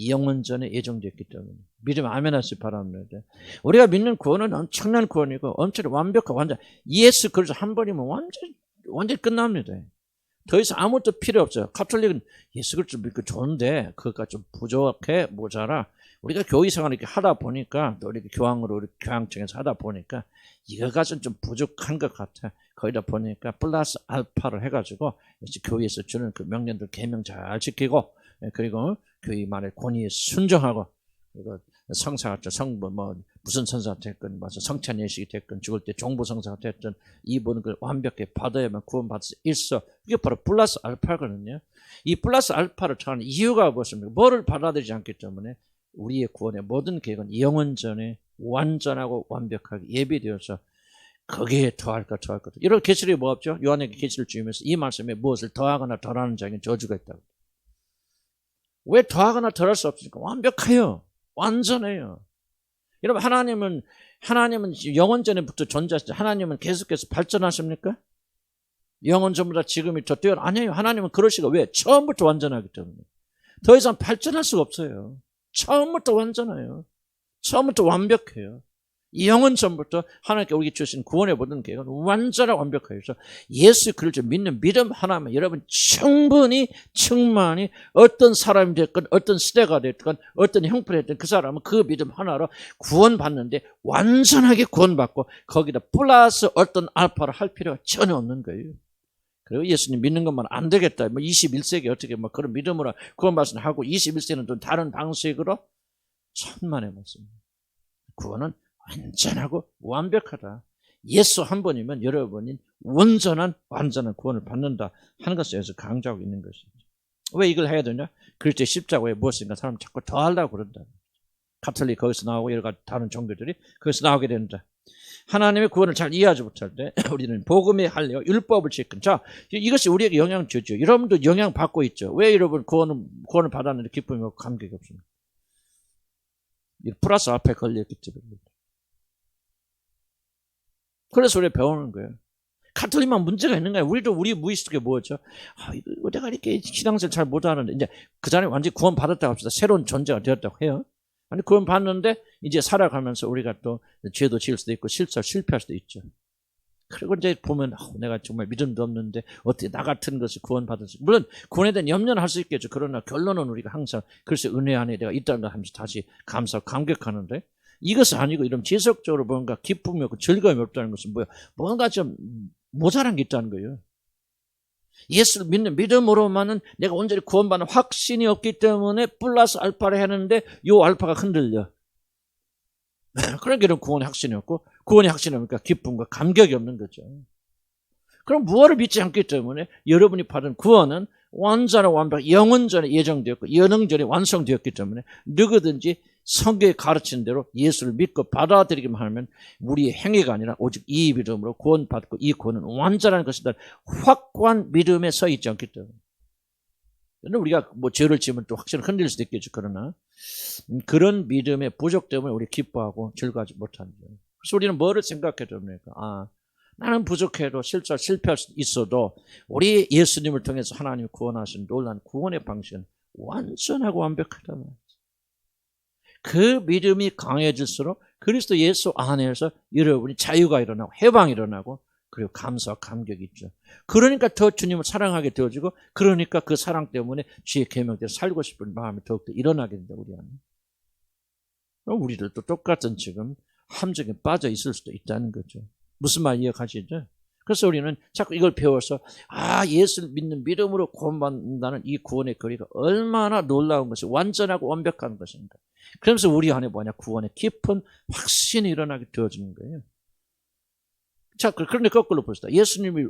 영원전에 예정되었기 때문에 믿으면 아멘 하시기 바랍니다. 우리가 믿는 구원은 엄청난 구원이고 엄청 완벽한 완전 예수 그리스도 한 번이면 완전히 끝납니다. 더 이상 아무것도 필요 없어요. 가톨릭은 예수 그리스도 믿고 좋은데 그것과 좀 부족해 모자라. 우리가 교회 생활을 이렇게 하다 보니까 또 이렇게 교황으로 우리 교황청에서 하다 보니까 이거 가지고는 좀 부족한 것 같아. 거기다 보니까 플러스 알파를 해가지고 교회에서 주는 그 명령들 계명 잘 지키고 그리고 교회 말에 권위에 순종하고 그리고 성사가 성부 뭐 무슨 선사가 됐건 맞아 성찬 예식이 됐건 죽을 때 종부 성사가 됐든 이분은 그 완벽히 받아야만 구원받을 수 있어. 이게 바로 플러스 알파거든요. 이 플러스 알파를 찾는 이유가 무엇입니까? 뭐를 받아들이지 않기 때문에 우리의 구원의 모든 계획은 영원전에 완전하고 완벽하게 예비되어서 거기에 더할 것. 이런 계시록이 뭐 없죠? 요한에게 계시를 주면서 이 말씀에 무엇을 더하거나 덜하는 자에게 저주가 있다고. 왜 더하거나 덜할 수 없습니까? 완벽해요. 완전해요. 여러분 하나님은 영원전에부터 존재하시죠. 하나님은 계속해서 발전하십니까? 영원전보다 지금이 더 뛰어나 아니에요. 하나님은 그러시고 왜? 처음부터 완전하기 때문에. 더 이상 발전할 수가 없어요. 처음부터 완전해요. 처음부터 완벽해요. 이 영원전부터 하나님께 우리에게 주신 구원의 모든 계획은 완전하고 완벽해요. 그래서 예수 그리스도 믿는 믿음 하나면 여러분 충분히 어떤 사람이 됐건 어떤 시대가 됐건 어떤 형편이 됐든 그 사람은 그 믿음 하나로 구원받는데 완전하게 구원받고 거기다 플러스 어떤 알파를 할 필요가 전혀 없는 거예요. 그리고 예수님 믿는 것만 안 되겠다. 뭐 21세기 어떻게 뭐 그런 믿음으로 구원받으신 하고 21세기는 또 다른 방식으로 천만의 말씀. 구원은 완전하고 완벽하다. 예수 한 번이면 여러분이 완전한 구원을 받는다 하는 것을 여기서 강조하고 있는 것이죠. 왜 이걸 해야 되냐? 그리스도의 십자가에 무엇인가 사람 자꾸 더 하려고 그런다. 가톨릭 거기서 나오고 여러 가지 다른 종교들이 거기서 나오게 된다. 하나님의 구원을 잘 이해하지 못할 때 우리는 복음에 할려 율법을 지키는 자 이것이 우리에게 영향을 주죠. 여러분도 영향 받고 있죠. 왜 여러분 구원을 받았는데 기쁨이 없고 감격이 없습니까? 플러스 앞에 걸렸기 때문입니다. 그래서 우리가 배우는 거예요. 가톨릭만 문제가 있는 거예요. 우리도 우리 무의식에 뭐였죠? 이거 내가 이렇게 신앙생활 잘 못하는데 이제 그 전에 완전히 구원 받았다고 합시다. 새로운 존재가 되었다고 해요. 아니 구원 받는데 이제 살아가면서 우리가 또 죄도 지을 수도 있고 실패할 수도 있죠. 그리고 이제 보면 내가 정말 믿음도 없는데 어떻게 나 같은 것이 구원받을 수 물론 구원에 대한 염려는 할 수 있겠죠. 그러나 결론은 우리가 항상 글쎄 은혜 안에 내가 있다는 걸 하면서 다시 감사하고 감격하는데 이것은 아니고 이런 지속적으로 뭔가 기쁨이 없고 즐거움이 없다는 것은 뭐야? 뭔가 좀 모자란 게 있다는 거예요. 예수를 믿는 믿음으로만은 내가 온전히 구원받는 확신이 없기 때문에 플러스 알파를 했는데 요 알파가 흔들려. 그러니까 이런 구원의 확신이 없고 구원의 확신이 없으니까 기쁨과 감격이 없는 거죠. 그럼 무엇을 믿지 않기 때문에 여러분이 받은 구원은 완전한 완벽, 영원전에 예정되었고 연응전에 완성되었기 때문에 누구든지 성경에 가르치는 대로 예수를 믿고 받아들이기만 하면 우리의 행위가 아니라 오직 이 믿음으로 구원받고 이 구원은 완전한 것이다. 확고한 믿음에 서 있지 않기 때문에. 우리가 뭐 죄를 지으면 또 확신을 흔들 수도 있겠죠. 그러나 그런 믿음의 부족 때문에 우리 기뻐하고 즐거워하지 못하는 거예요. 그래서 우리는 뭐를 생각해야 됩니까? 나는 부족해도 실패할 수 있어도 우리 예수님을 통해서 하나님이 구원하신 놀라운 구원의 방식은 완전하고 완벽하단 말이죠. 그 믿음이 강해질수록 그리스도 예수 안에서 여러분이 자유가 일어나고 해방이 일어나고 그리고 감사와 감격이 있죠. 그러니까 더 주님을 사랑하게 되어지고 그러니까 그 사랑 때문에 주의 계명대로 살고 싶은 마음이 더욱더 일어나게 된다 우리 안에. 우리들도 똑같은 지금 함정에 빠져 있을 수도 있다는 거죠. 무슨 말 이해가시죠? 그래서 우리는 자꾸 이걸 배워서 예수를 믿는 믿음으로 구원받는다는 이 구원의 거리가 얼마나 놀라운 것이 완전하고 완벽한 것인가. 그러면서 우리 안에 구원의 깊은 확신이 일어나게 되어지는 거예요. 자, 그런데 거꾸로 봅시다. 예수님이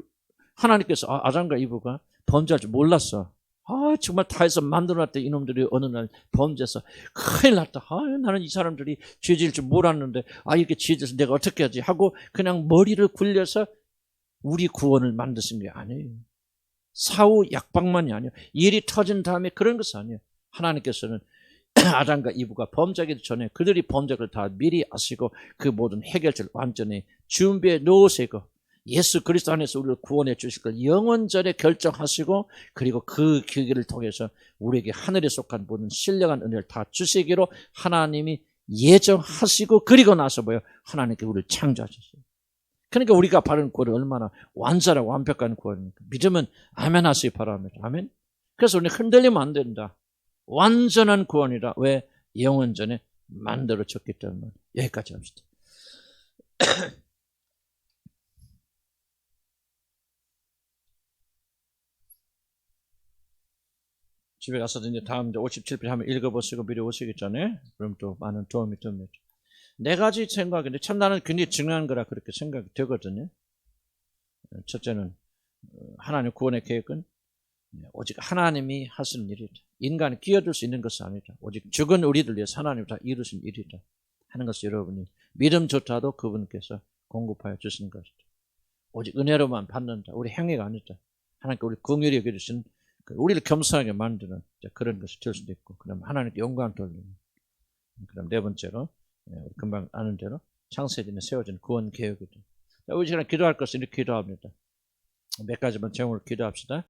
하나님께서 아담과 이브가 범죄할 줄 몰랐어. 정말 다 해서 만들어놨던 이놈들이 어느 날 범죄해서 큰일 났다. 나는 이 사람들이 죄 지을 줄 몰랐는데 이렇게 죄 지어서 내가 어떻게 하지 하고 그냥 머리를 굴려서 우리 구원을 만드신 게 아니에요. 사후 약방만이 아니에요. 일이 터진 다음에 그런 것이 아니에요. 하나님께서는 아담과 이브가 범죄하기 전에 그들이 범죄를 다 미리 아시고 그 모든 해결책을 완전히 준비해 놓으시고 예수 그리스도 안에서 우리를 구원해 주실 걸 영원전에 결정하시고 그리고 그 기회를 통해서 우리에게 하늘에 속한 모든 신령한 은혜를 다 주시기로 하나님이 예정하시고 그리고 나서 하나님께 우리를 창조하셨어요. 그러니까 우리가 바른 구원이 얼마나 완전하고 완벽한 구원입니까? 믿으면 아멘 하시기 바랍니다. 아멘. 그래서 우리는 흔들리면 안 된다. 완전한 구원이라. 왜? 영원전에 만들어졌기 때문에. 여기까지 합시다. 집에 가서 이제 다음 57페이지 한번 읽어보시고 미리 오시기 전에 그럼 또 많은 도움이 됩니다. 네 가지 생각인데 참 나는 굉장히 중요한 거라 그렇게 생각이 되거든요. 첫째는 하나님 구원의 계획은 오직 하나님이 하시는 일이다. 인간이 끼어들 수 있는 것이 아니다. 오직 죽은 우리들 위해서 하나님이 다 이루신 일이다 하는 것을 여러분이 믿음조차도 그분께서 공급하여 주신 것이다. 오직 은혜로만 받는다. 우리 행위가 아니다. 하나님께 우리 긍휼히 여겨주신 우리를 겸손하게 만드는 그런 것이 될 수도 있고 그럼 하나님께 영광을 돌리는. 그럼 네 번째로 우리 금방 아는 대로 창세전에 세워진 구원 계획이다. 우리 시간에 기도할 것은 이렇게 기도합니다. 몇 가지만 제목으로 기도합시다.